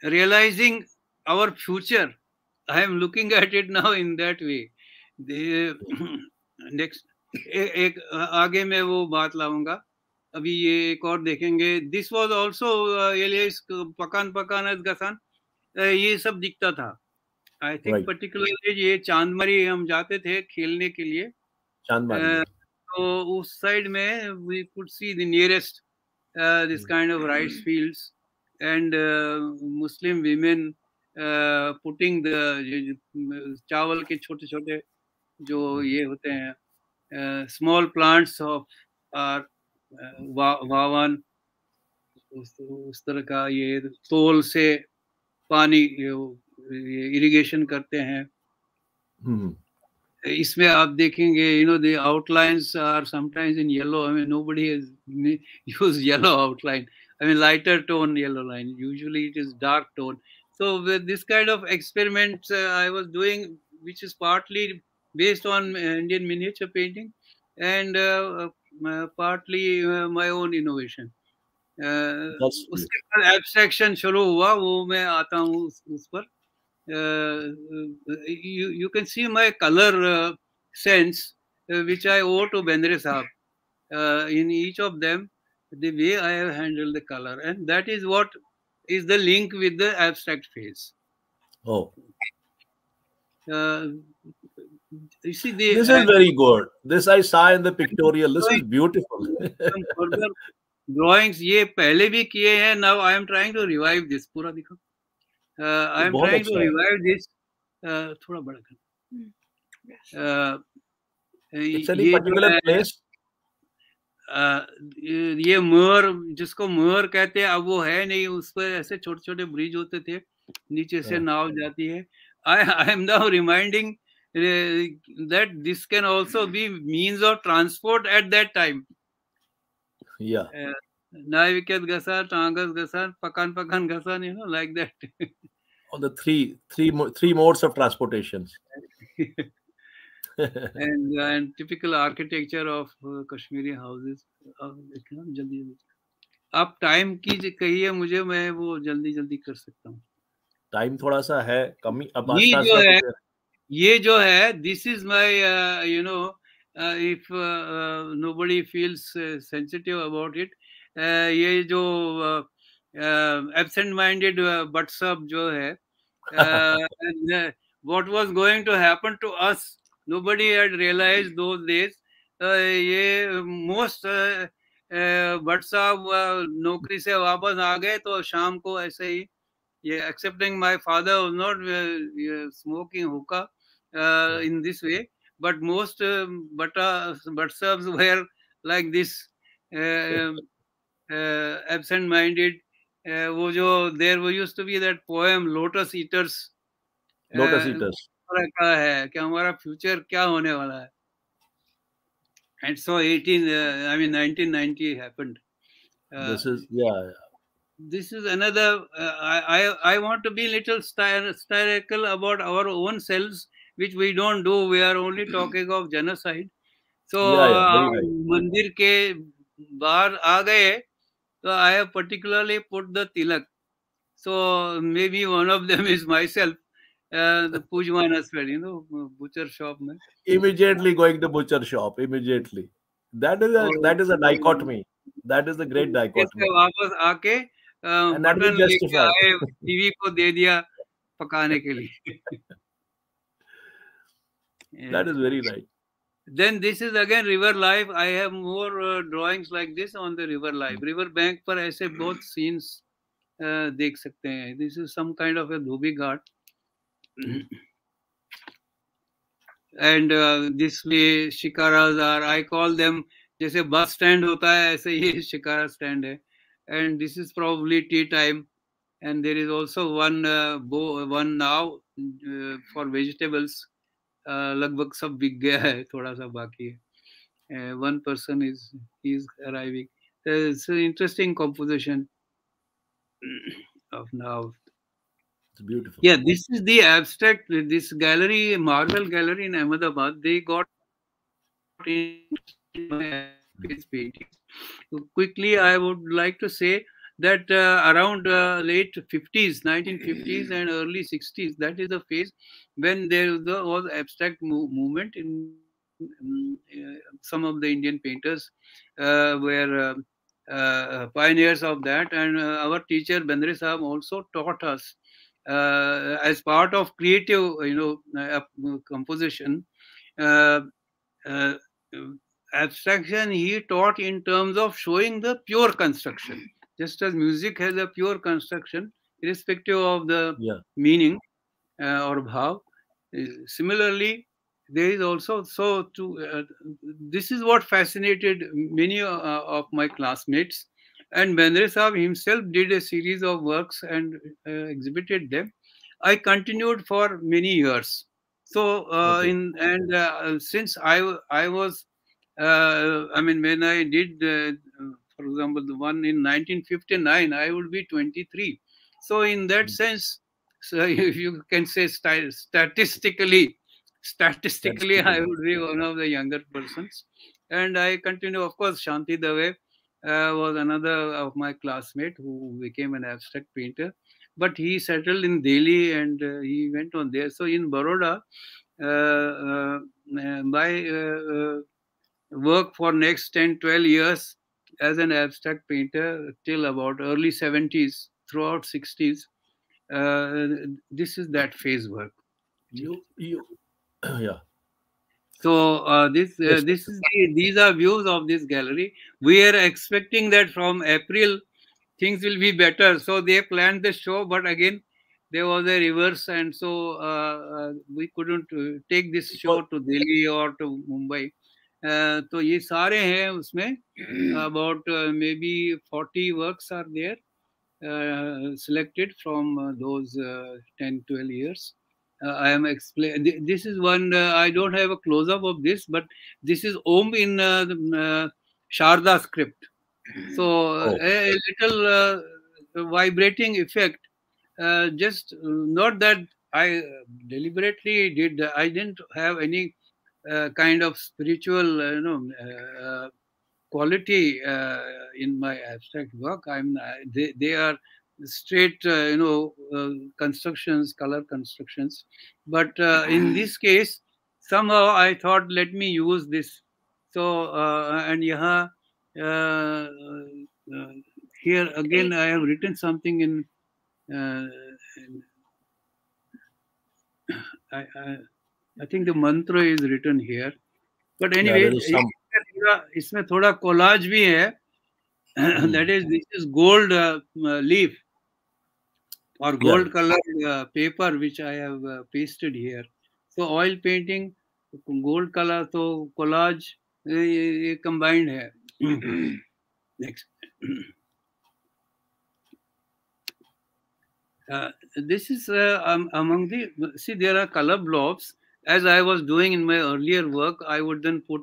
B: realizing our future, I am looking at it now in that way. The next एक आगे मैं वो बात लाऊंगा. अभी ये एक और देखेंगे. दिस वाज आल्सो एलियस पकान पकान गसान. ये सब दिखता था. I think
A: Right.
B: पर्टिकुलरली ये चांदमारी हम जाते थे खेलने के लिए.
A: Chandmari. Yeah.
B: तो उस साइड में we could see the nearest this kind of rice fields, and Muslim women putting the चावल के छोटे छोटे जो ये होते हैं small plants of our वावन, उस तरह का ये तोल से पानी इरिगेशन करते हैं.
A: Mhm.
B: इसमें आप देखेंगे, the outlines are sometimes in yellow. I mean, nobody has used yellow outline. I mean, lighter tone yellow line. Usually it is dark tone. So with this kind of experiments I was doing, which is partly based on Indian miniature painting and partly my own innovation.
A: That's
B: उसके
A: beautiful.
B: बाद abstraction शुरू हुआ, वो मैं आता हूँ उस पर. You can see my color sense which I owe to Bendre Sahab. In each of them, the way I have handled the color, and that is what is the link with the abstract phase.
A: Oh,
B: Uh, you see,
A: this is very good. This I saw in the pictorial. This is beautiful.
B: some further drawings ये पहले भी किए हैं. Now I am trying to revive this. पूरा दिखो. I am
A: बहुत
B: trying to
A: अच्छा है.
B: revive this. थोड़ा बड़ा कर.
A: It's any
B: ये जो
A: particular
B: है,
A: place?
B: ये मोर, जिसको मोर कहते हैं, अब वो है नहीं. उस पर ऐसे छोटे छोटे ब्रिज होते थे, नीचे से नाव जाती है. I am now reminding that this can also be means of transport at that time.
A: Yeah.
B: Naiviket Gasan, Tangas Gasan, Pakan Gasan, like that.
A: On the three modes of transportations.
B: and typical architecture of Kashmiri houses. जल्दी आप time की कहिए मुझे, मैं वो जल्दी कर सकता हूँ.
A: टाइम थोड़ा सा है कमी. अब
B: ये
A: आस्ता
B: जो
A: आस्ता
B: है,
A: कुछ
B: ये जो है, this is my if nobody feels sensitive about it, ये जो absent minded butts up जो है, and, what was going to happen to us, nobody had realized those days. ये most butts up नौकरी से वापस आ गए तो शाम को ऐसे ही, excepting my father was not smoking hookah in this way, but most buttsubs were like this, absent-minded. वो जो there used to be that poem Lotus Eaters.
A: Lotus Eaters.
B: का है कि हमारा फ्यूचर क्या होने वाला है. And so 1990 happened.
A: This is
B: This is another. I want to be little satirical about our own selves, which we don't do. We are only talking of genocide. So
A: very right.
B: मंदिर के बाहर आ गए, so I have particularly put the tilak. So maybe one of them is myself, the Pujman as well, butcher shop में.
A: Immediately going to butcher shop. Immediately. That is a dichotomy. That is the great dichotomy.
B: वापस आके
A: And that
B: button
A: will
B: लेके
A: justify.
B: आए, TV को दे दिया पकाने के लिए.
A: That is very right.
B: Then this is again river life. I have more drawings like this on the river life. River bank पर ऐसे बहुत scenes देख सकते हैं. This is some kind of a Dhobi Ghat. And this way shikaras are, I call them, जैसे bus stand होता है ऐसे ही shikara stand है. And this is probably tea time. And there is also one now for vegetables. लगभग सब बिक गया है, थोड़ा सा बाकी है. One person is arriving. It's an interesting composition of now.
A: It's beautiful.
B: Yeah, this is the abstract. This gallery, Marvel Gallery in Ahmedabad, they got into my paintings. Quickly, I would like to say that around late 50s, 1950s and early 60s, that is the phase when there was abstract movement in some of the Indian painters were pioneers of that. And our teacher Bendre Sahab also taught us as part of creative, composition. Abstraction he taught in terms of showing the pure construction, just as music has a pure construction irrespective of the meaning or bhav. Similarly, there is also this is what fascinated many of my classmates, and Bendre Sahab himself did a series of works and exhibited them. I continued for many years. So
A: Okay.
B: since I was, I mean, when I did, for example, the one in 1959, I would be 23. So in that sense, so if you can say statistically, I
A: Statistically.
B: would be one of the younger persons. And I continue, of course, Shanti Dave was another of my classmate who became an abstract painter. But he settled in Delhi and he went on there. So in Baroda, my work for next 10, 12 years as an abstract painter till about early 70s, throughout 60s. This is that phase work.
A: You yeah.
B: So
A: Yes.
B: this is these are views of this gallery. We are expecting that from April things will be better. So they planned the show, but again there was a reverse, and so we couldn't take this show to Delhi or to Mumbai. तो ये सारे हैं उसमें about maybe 40 works are there selected from those 10, 12 years. I am explain. This is one. I don't have a close up of this, but this is Om in the Sharda script. So
A: Oh,
B: a little vibrating effect. Just not that I deliberately did. I didn't have any kind of spiritual, quality in my abstract work. They are straight, constructions, color constructions. But in this case, somehow I thought, let me use this. So and here again, I have written something in. Uh, I, I I think the mantra is written here. But
A: yeah,
B: anyway,
A: there is some.
B: इसमें थोड़ा collage भी है. That is, this is gold leaf or
A: Yeah,
B: gold colored paper which I have pasted here. So oil painting, gold color, so collage ये combined है. Next. This is among the, see, there are color blobs. As I was doing in my earlier work, I would then put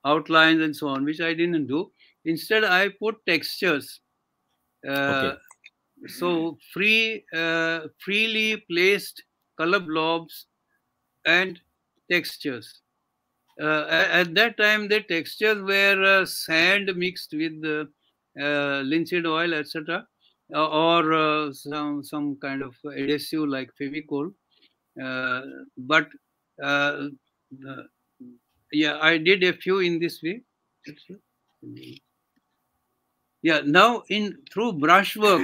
B: outlines and so on, which I didn't do. Instead, I put textures. Uh,
A: okay.
B: so freely placed color blobs and textures. At that time, the textures were sand mixed with linseed oil, etc., or some kind of adhesive like Fevicol. But uh, uh, yeah, I did a few in this way. Yeah, now in through brushwork,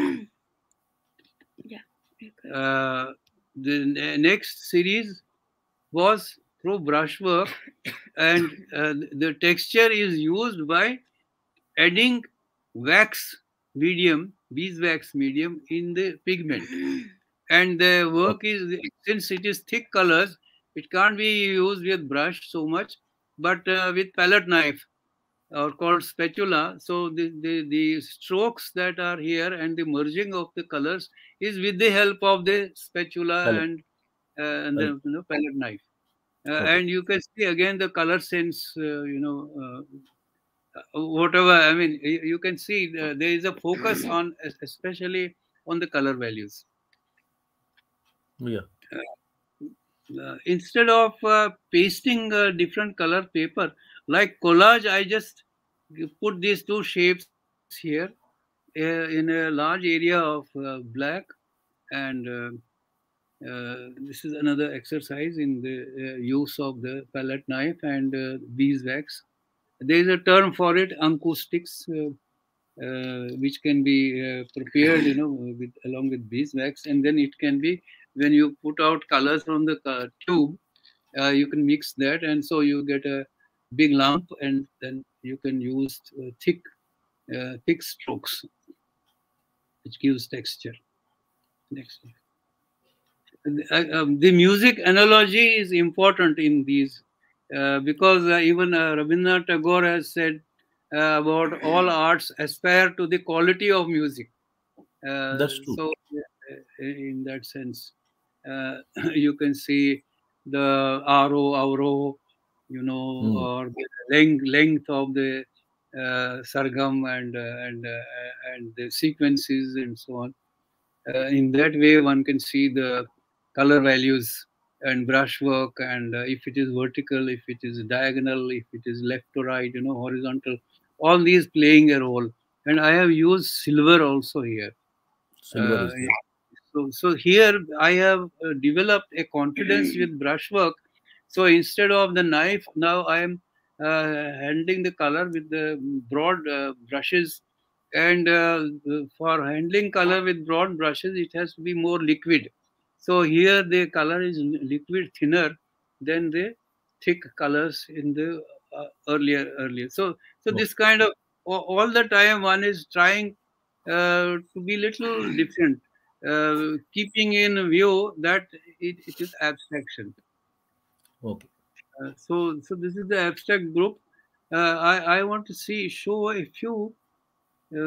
C: Yeah.
B: the next series was through brushwork, and the texture is used by adding wax medium, beeswax medium in the pigment. And the work
A: Okay.
B: is, since it is thick colors, it can't be used with brush so much, but with palette knife or called spatula. So the strokes that are here and the merging of the colors is with the help of the spatula
A: Palette.
B: and
A: Palette.
B: the palette knife.
A: Okay.
B: And you can see again the color sense, whatever. I mean, you can see there is a focus on, especially on the color values.
A: Yeah.
B: Instead of pasting different color paper like collage, I just put these two shapes here in a large area of black, and this is another exercise in the use of the palette knife and beeswax. There is a term for it, acoustics, which can be prepared, with along with beeswax, and then it can be, when you put out colors from the tube, you can mix that, and so you get a big lump, and then you can use thick strokes, which gives texture. Next. The music analogy is important in these, because even Rabindranath Tagore has said about all arts aspire to the quality of music.
A: That's true.
B: So, in that sense, you can see the auro, or the length of the sargam and the sequences and so on. In that way, one can see the color values and brushwork, and if it is vertical, if it is diagonal, if it is left to right, horizontal, all these playing a role. And I have used silver also here.
A: Silver is there.
B: So here I have developed a confidence with brushwork. So instead of the knife, now I am handling the color with the broad brushes. And for handling color with broad brushes, it has to be more liquid. So here the color is liquid thinner than the thick colors in the earlier. So
A: Okay.
B: this kind of all the time one is trying to be little different, keeping in view that it is abstraction.
A: Okay.
B: So this is the abstract group. I want to show a few. I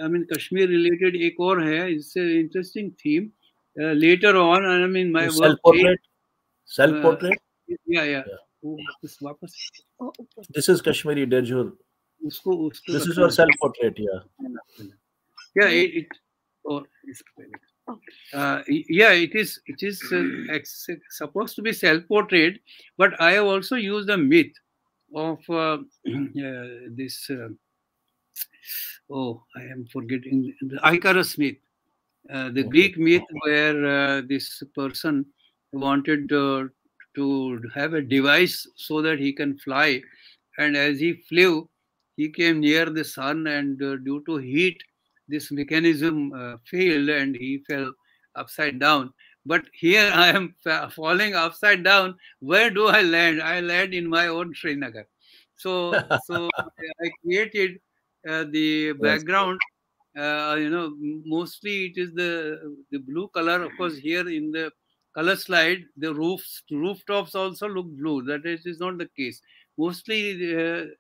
B: mean, Kashmir related एक और है. It's an interesting theme. Later on, I mean, my work
A: Self portrait. Self
B: uh,
A: portrait.
B: yeah.
A: Yeah.
B: वापस
A: This is Kashmiri Derjur.
B: उसको
A: This is
B: रखना
A: your self portrait. Yeah.
B: Yeah, it or yeah, it is supposed to be self portrait, but I have also used the myth of this I am forgetting the Icarus myth, the
A: Okay.
B: Greek myth where this person wanted to have a device so that he can fly, and as he flew, he came near the sun, and due to heat, this mechanism failed, and he fell upside down. But here I am falling upside down. Where do I land? I land in my own Srinagar. So I created the
A: Yes.
B: background. Mostly it is the blue color. Of course, here in the color slide, the rooftops also look blue. That is not the case. Mostly the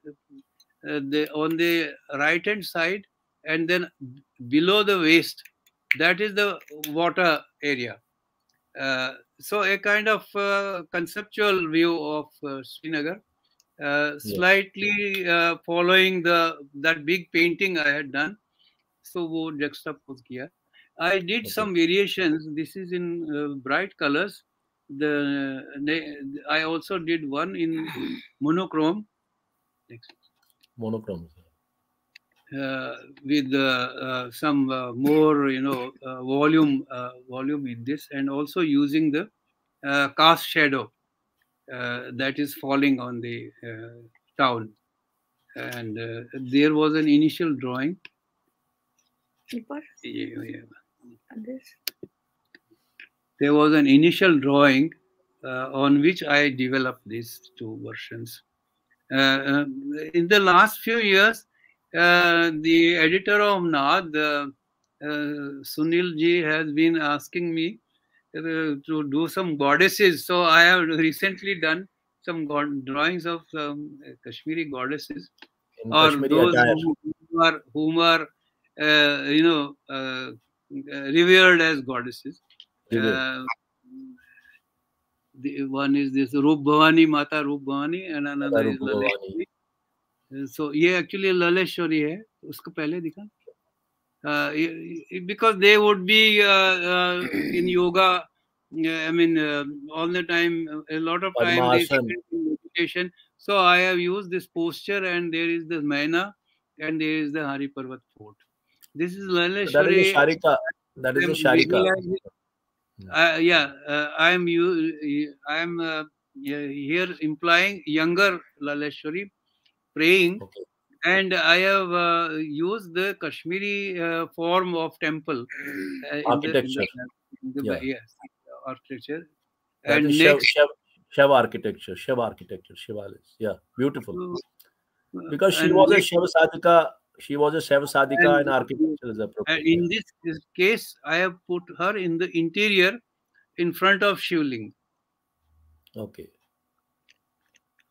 B: on the right hand side, and then below the waist, that is the water area. So a kind of conceptual view of Srinagar,
A: Yes.
B: slightly following that big painting I had done. So वो juxtapose किया. I did
A: Okay.
B: some variations. This is in bright colors. I also did one in monochrome. Next.
A: Monochrome.
B: With some more volume in this, and also using the cast shadow that is falling on the town. And there was an initial drawing. There was an initial drawing on which I developed these two versions. In the last few years, the editor of Naad, Sunil ji, has been asking me to do some goddesses. So I have recently done some drawings of Kashmiri goddesses,
A: In
B: or
A: Kashmiri
B: those
A: attire.
B: whom are revered as goddesses.
A: Revered.
B: One is this Rup Bhavani, Mata Rup Bhavani, and another is
A: Bhavani.
B: Laleshwari. So ये actually Laleshwari है. उसको पहले दिखा. Because they would be in yoga. I mean, all the time, a lot of time they spend
A: Padmasana.
B: in meditation. So I have used this posture, and there is the Maina, and there is the Hari Parvat fort. This is
A: That is
B: Laleshwari.
A: a Sharika. That is a Sharika.
B: I am here implying younger Laleshwari praying,
A: Okay.
B: and I have used the Kashmiri form of temple
A: Architecture. Yeah.
B: yes, architecture.
A: That
B: And
A: is
B: next,
A: Shiva architecture. Shiva architecture. Shivalis. Yeah. Beautiful. Because she
B: and
A: was a
B: next,
A: Shiva Sadhika. She was a Shiva Sadhika, and architecture is
B: and
A: appropriate.
B: in this case, I have put her in the interior, in front of Shivling.
A: Okay.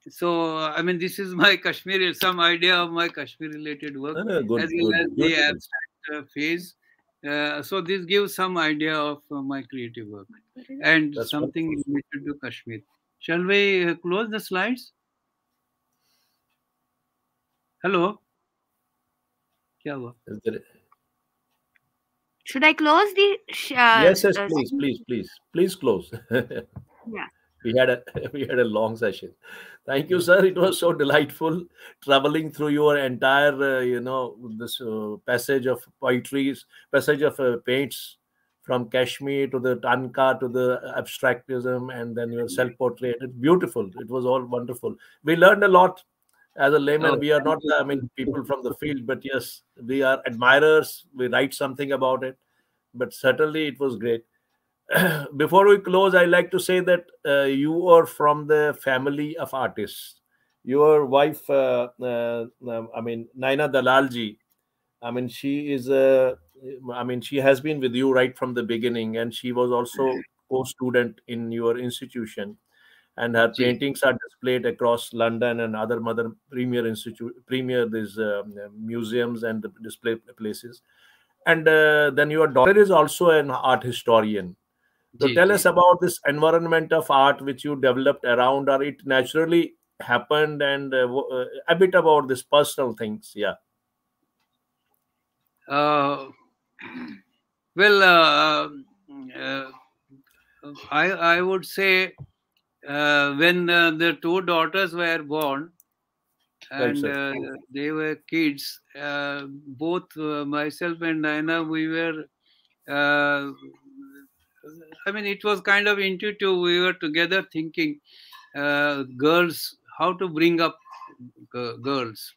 B: So, I mean, this is my Kashmir, some idea of my Kashmir related work,
A: Good.
B: as well as
A: Good.
B: the
A: Beautiful.
B: abstract phase. So this gives some idea of my creative work and
A: That's
B: something
A: wonderful.
B: related to Kashmir. Shall we close the slides? Hello? क्या हुआ?
A: Is there...
C: Should I close the
A: Yes, yes, please, please, please, please close.
C: yeah.
A: We had a we had a long session. Thank you, sir. It was so delightful traveling through your entire, this passage of poetries, passage of paints from Kashmir to the Tanka to the abstractism, and then your self-portrait. It's beautiful. It was all wonderful. We learned a lot. As a layman,
B: Oh,
A: we are
B: thank
A: not,
B: you.
A: people from the field, but yes, we are admirers. We write something about it. But certainly, it was great. Before we close, I like to say that you are from the family of artists. Your wife, Naina Dalalji, she is she has been with you right from the beginning, and she was also co-student in your institution. And her
B: ji.
A: paintings are displayed across London and other mother premier these museums and the display places. And then your daughter is also an art historian. So
B: ji,
A: tell
B: ji.
A: us about this environment of art which you developed around, or it naturally happened, and a bit about this personal things. Yeah,
B: Uh, well, uh, I would say when the two daughters were born
A: right,
B: and
A: sir.
B: they were kids, both myself and Naina, we were. Uh, I mean, it was kind of intuitive. We were together thinking, girls, how to bring up girls,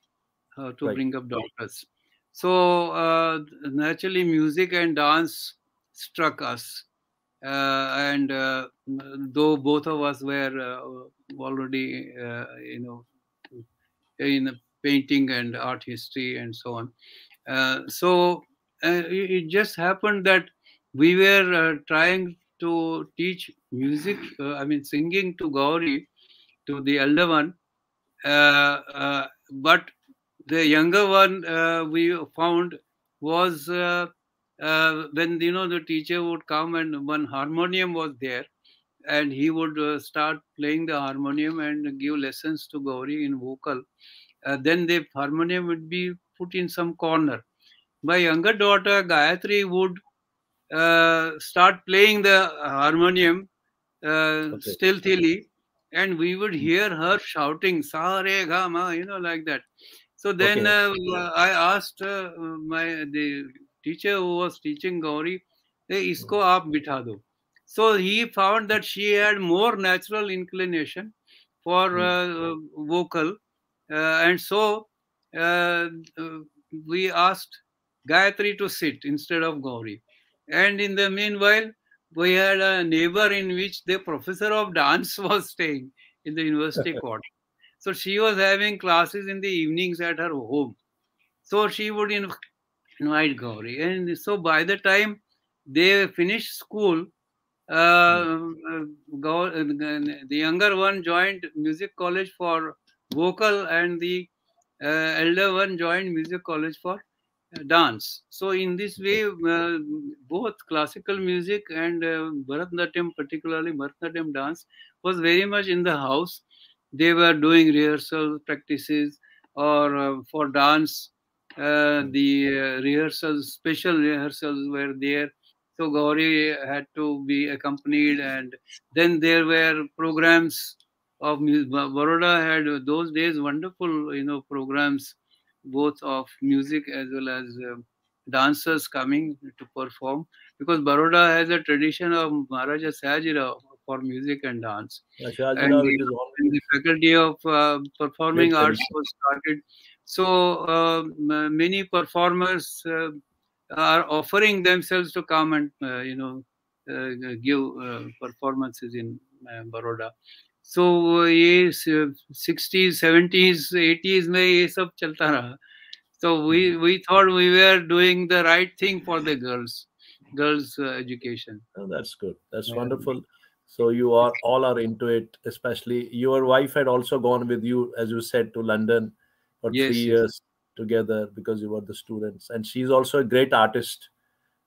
B: how to
A: Right.
B: bring up daughters. So naturally, music and dance struck us. And though both of us were already, in painting and art history and so on. It just happened that we were trying to teach music, singing to Gauri, to the elder one. But the younger one we found was when the teacher would come and one harmonium was there, and he would start playing the harmonium and give lessons to Gauri in vocal. Then the harmonium would be put in some corner. My younger daughter Gayatri would start playing the harmonium
A: Okay.
B: stealthily, and we would hear her shouting "Sa re ga ma," like that. So then
A: Okay.
B: I asked the teacher who was teaching Gauri, "Hey, isko aap bitha do." So he found that she had more natural inclination for
A: Hmm.
B: vocal, and so uh, uh, we asked Gayatri to sit instead of Gauri. And in the meanwhile, we had a neighbor in which the professor of dance was staying in the university quarter. So she was having classes in the evenings at her home. So she would invite Gauri. And so by the time they finished school,
A: Hmm.
B: the younger one joined music college for vocal, and the elder one joined music college for dance. So in this
A: Okay.
B: way, both classical music and Bharatanatyam, particularly Bharatanatyam dance, was very much in the house. They were doing rehearsal practices, or for dance,
A: Hmm.
B: the rehearsals, special rehearsals were there. So Gauri had to be accompanied, and then there were programs of music. Baroda had those days wonderful, programs both of music as well as dancers coming to perform, because Baroda has a tradition of Maharaja Sayajirao for music and dance, and
A: Shahjirao, it is
B: the
A: always
B: faculty of performing
A: great
B: arts
A: tradition.
B: was started. So many performers are offering themselves to come and give performances in Baroda. So ये 60s 70s 80s में ये सब चलता रहा. So
A: Mhm.
B: we thought we were doing the right thing for the girls education.
A: Oh, that's good. That's
B: Um,
A: wonderful. So you are all are into it, especially your wife had also gone with you, as you said, to London for three
B: yes, yes.
A: years together because you were the students, and she's also a great artist.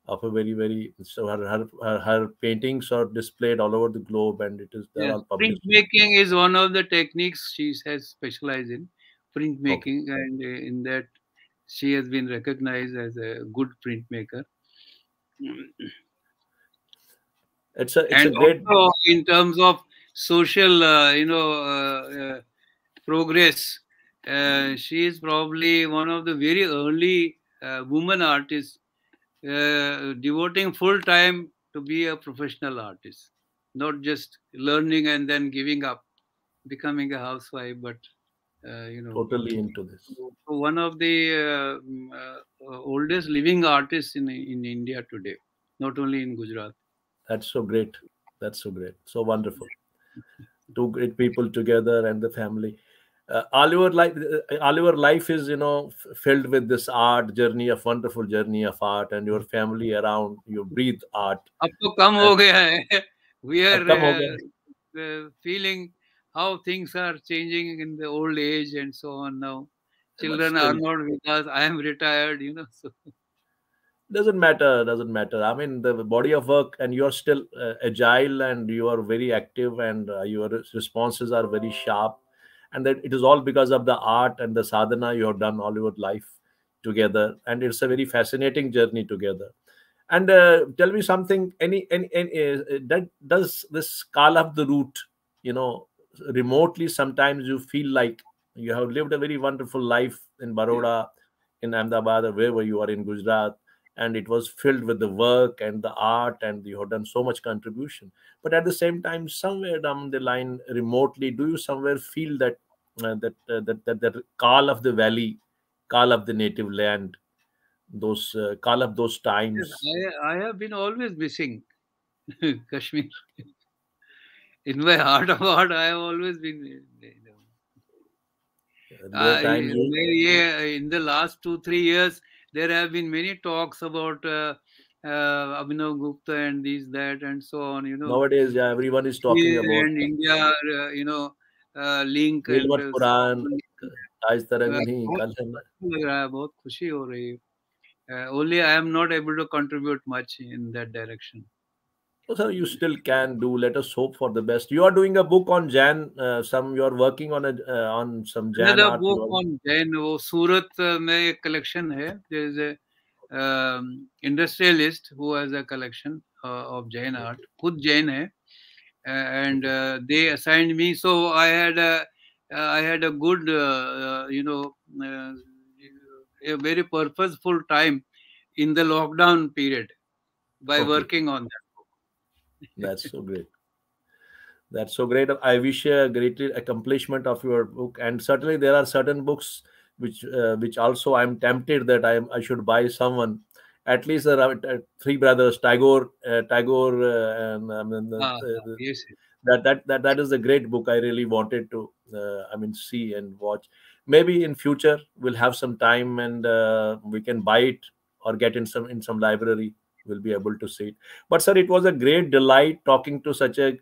A: of a very, very, so her paintings are displayed all over the globe, and they're
B: Yes,
A: all published.
B: printmaking is one of the techniques she has specialized in,
A: Okay,
B: printmaking, and in that she has been recognized as a good printmaker.
A: it's a
B: And
A: great.
B: also in terms of social, progress, she is probably one of the very early woman artists devoting full time to be a professional artist, not just learning and then giving up, becoming a housewife, but you know,
A: Totally into this.
B: so one of the oldest living artists in India today, not only in Gujarat.
A: That's so great. That's so great. So wonderful. Two great people together and the family. All your life is, filled with this art journey, of wonderful journey of art, and your family around. You breathe art.
B: अब तो कम
A: And
B: हो गया है. We
A: अब
B: are
A: कम हो गया.
B: feeling how things are changing in the old age and so on now.
A: But
B: Children are
A: still,
B: not with us. I am retired, So
A: doesn't matter. I mean, the body of work, and you're still agile, and you are very active, and your responses are very sharp, and that it is all because of the art and the sadhana you have done all your life together, and it's a very fascinating journey together. And tell me something. Any that does this call up the route, you know, remotely? Sometimes you feel like you have lived a very wonderful life in
B: yeah.
A: Baroda, in Ahmedabad, or wherever you are in Gujarat, and it was filled with the work and the art, and you have done so much contribution. But at the same time, somewhere down the line, remotely, do you somewhere feel that that call of the valley, call of the native land, those call of those
B: Yes,
A: times?
B: I have been always missing Kashmir. In my heart of heart, I have always been.
A: There are times you
B: Yeah, in the last 2 3 years, there have been many talks about Abhinav Gupta and this, that, and so on.
A: nowadays, yeah, everyone is talking
B: Kashmir
A: about
B: and India, link and
A: Vilwat
B: so
A: Puran,
B: on.
A: आज तरंग नहीं
B: बहुत
A: कल है ना.
B: अच्छा लग रहा है, बहुत खुशी हो रही है. Only I am not able to contribute much in that direction.
A: So you still can do. Let us hope for the best. You are doing a book on Jan. Some you are working on some Jan
B: Another
A: art.
B: book
A: You are
B: on Jain, वो सूरत में एक collection है. There is a industrialist who has a collection of Jain art. खुद Jain है, and
A: okay.
B: they assigned me. So I had a good, uh, a very purposeful time in the lockdown period by
A: Okay,
B: working on that.
A: that's so great. That's so great. I wish a great accomplishment of your book. And certainly there are certain books which also I'm tempted that I should buy someone. At least there are three brothers, Tagore, and
B: Yes.
A: that is a great book. I really wanted to see and watch. Maybe in future we'll have some time, and we can buy it or get in some library. We'll be able to see it. But sir, it was a great delight talking to such a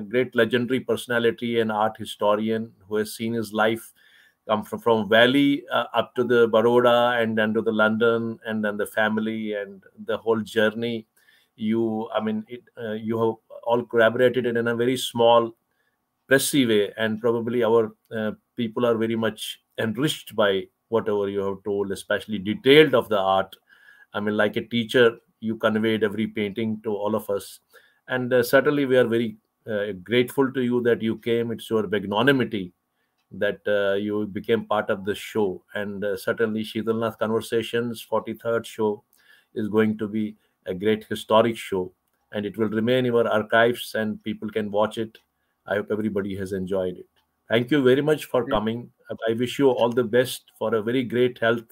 A: great legendary personality and art historian who has seen his life come from Valley up to the Baroda, and then to the London, and then the family and the whole journey. You have all collaborated in a very small, pressy way, and probably our people are very much enriched by whatever you have told, especially detailed of the art. Like a teacher, you conveyed every painting to all of us. And certainly, we are very grateful to you that you came. It's your magnanimity that you became part of the show. And certainly, Sheetalnath Conversations 43rd show is going to be a great historic show. And it will remain in our archives, and people can watch it. I hope everybody has enjoyed it. Thank you very much for coming. I wish you all the best for a very great health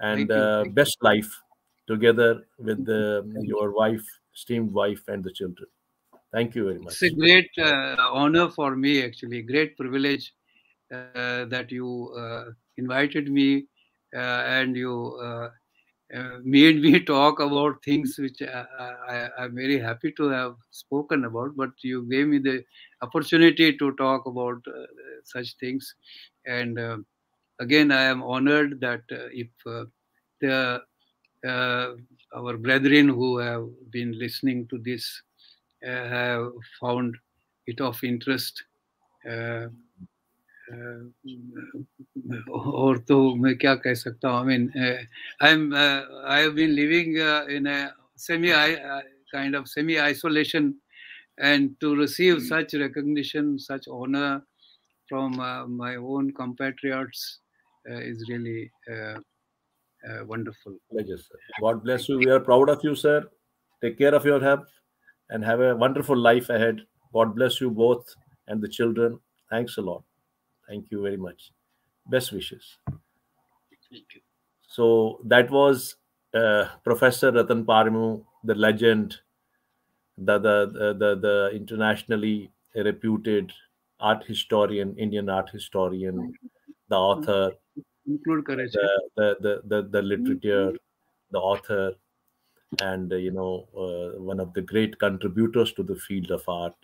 A: and
B: Thank you.
A: best life together with
B: Thank you.
A: your wife, esteemed wife, and the children. Thank you very
B: It's a
A: much.
B: great honor for me, actually, great privilege that you invited me and you made me talk about things which I'm very happy to have spoken about, but you gave me the opportunity to talk about such things. And again, I am honored that if the our brethren who have been listening to this have found it of interest. और तो मैं क्या कह सकता हूँ, I mean, I have been living in a kind of semi-isolation, and to receive such recognition, such honor from my own compatriots is really wonderful.
A: Pleasure, sir. God bless you. We are proud of you, sir. Take care of your health and have a wonderful life ahead. God bless you both and the children. Thanks a lot. Thank you very much. Best wishes.
B: Thank you.
A: So that was Professor Rattan Parimoo, the legend, the internationally reputed art historian, Indian art historian, the author,
B: Include करे छे.
A: the literature, the author, and one of the great contributors to the field of art.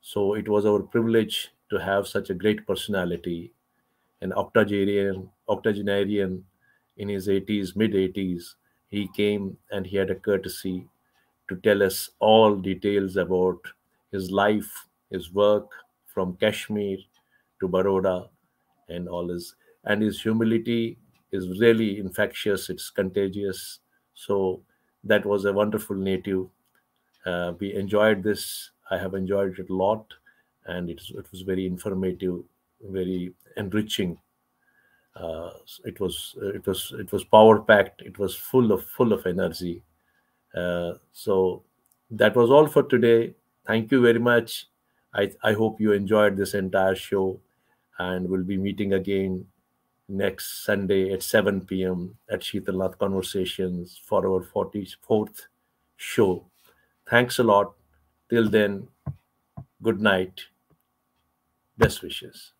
A: So it was our privilege to have such a great personality, an octogenarian in his 80s, mid 80s. He came and he had a courtesy to tell us all details about his life, his work from Kashmir to Baroda, and all his humility is really infectious. It's contagious. So that was a wonderful native. We enjoyed this. I have enjoyed it a lot, and it was very informative, very enriching. It was power packed. It was full of energy. So that was all for today. Thank you very much. I hope you enjoyed this entire show, and we'll be meeting again next Sunday at 7 p.m. at Sheetalnath Conversations for our 44th show. Thanks a lot. Till then, good night. Best wishes.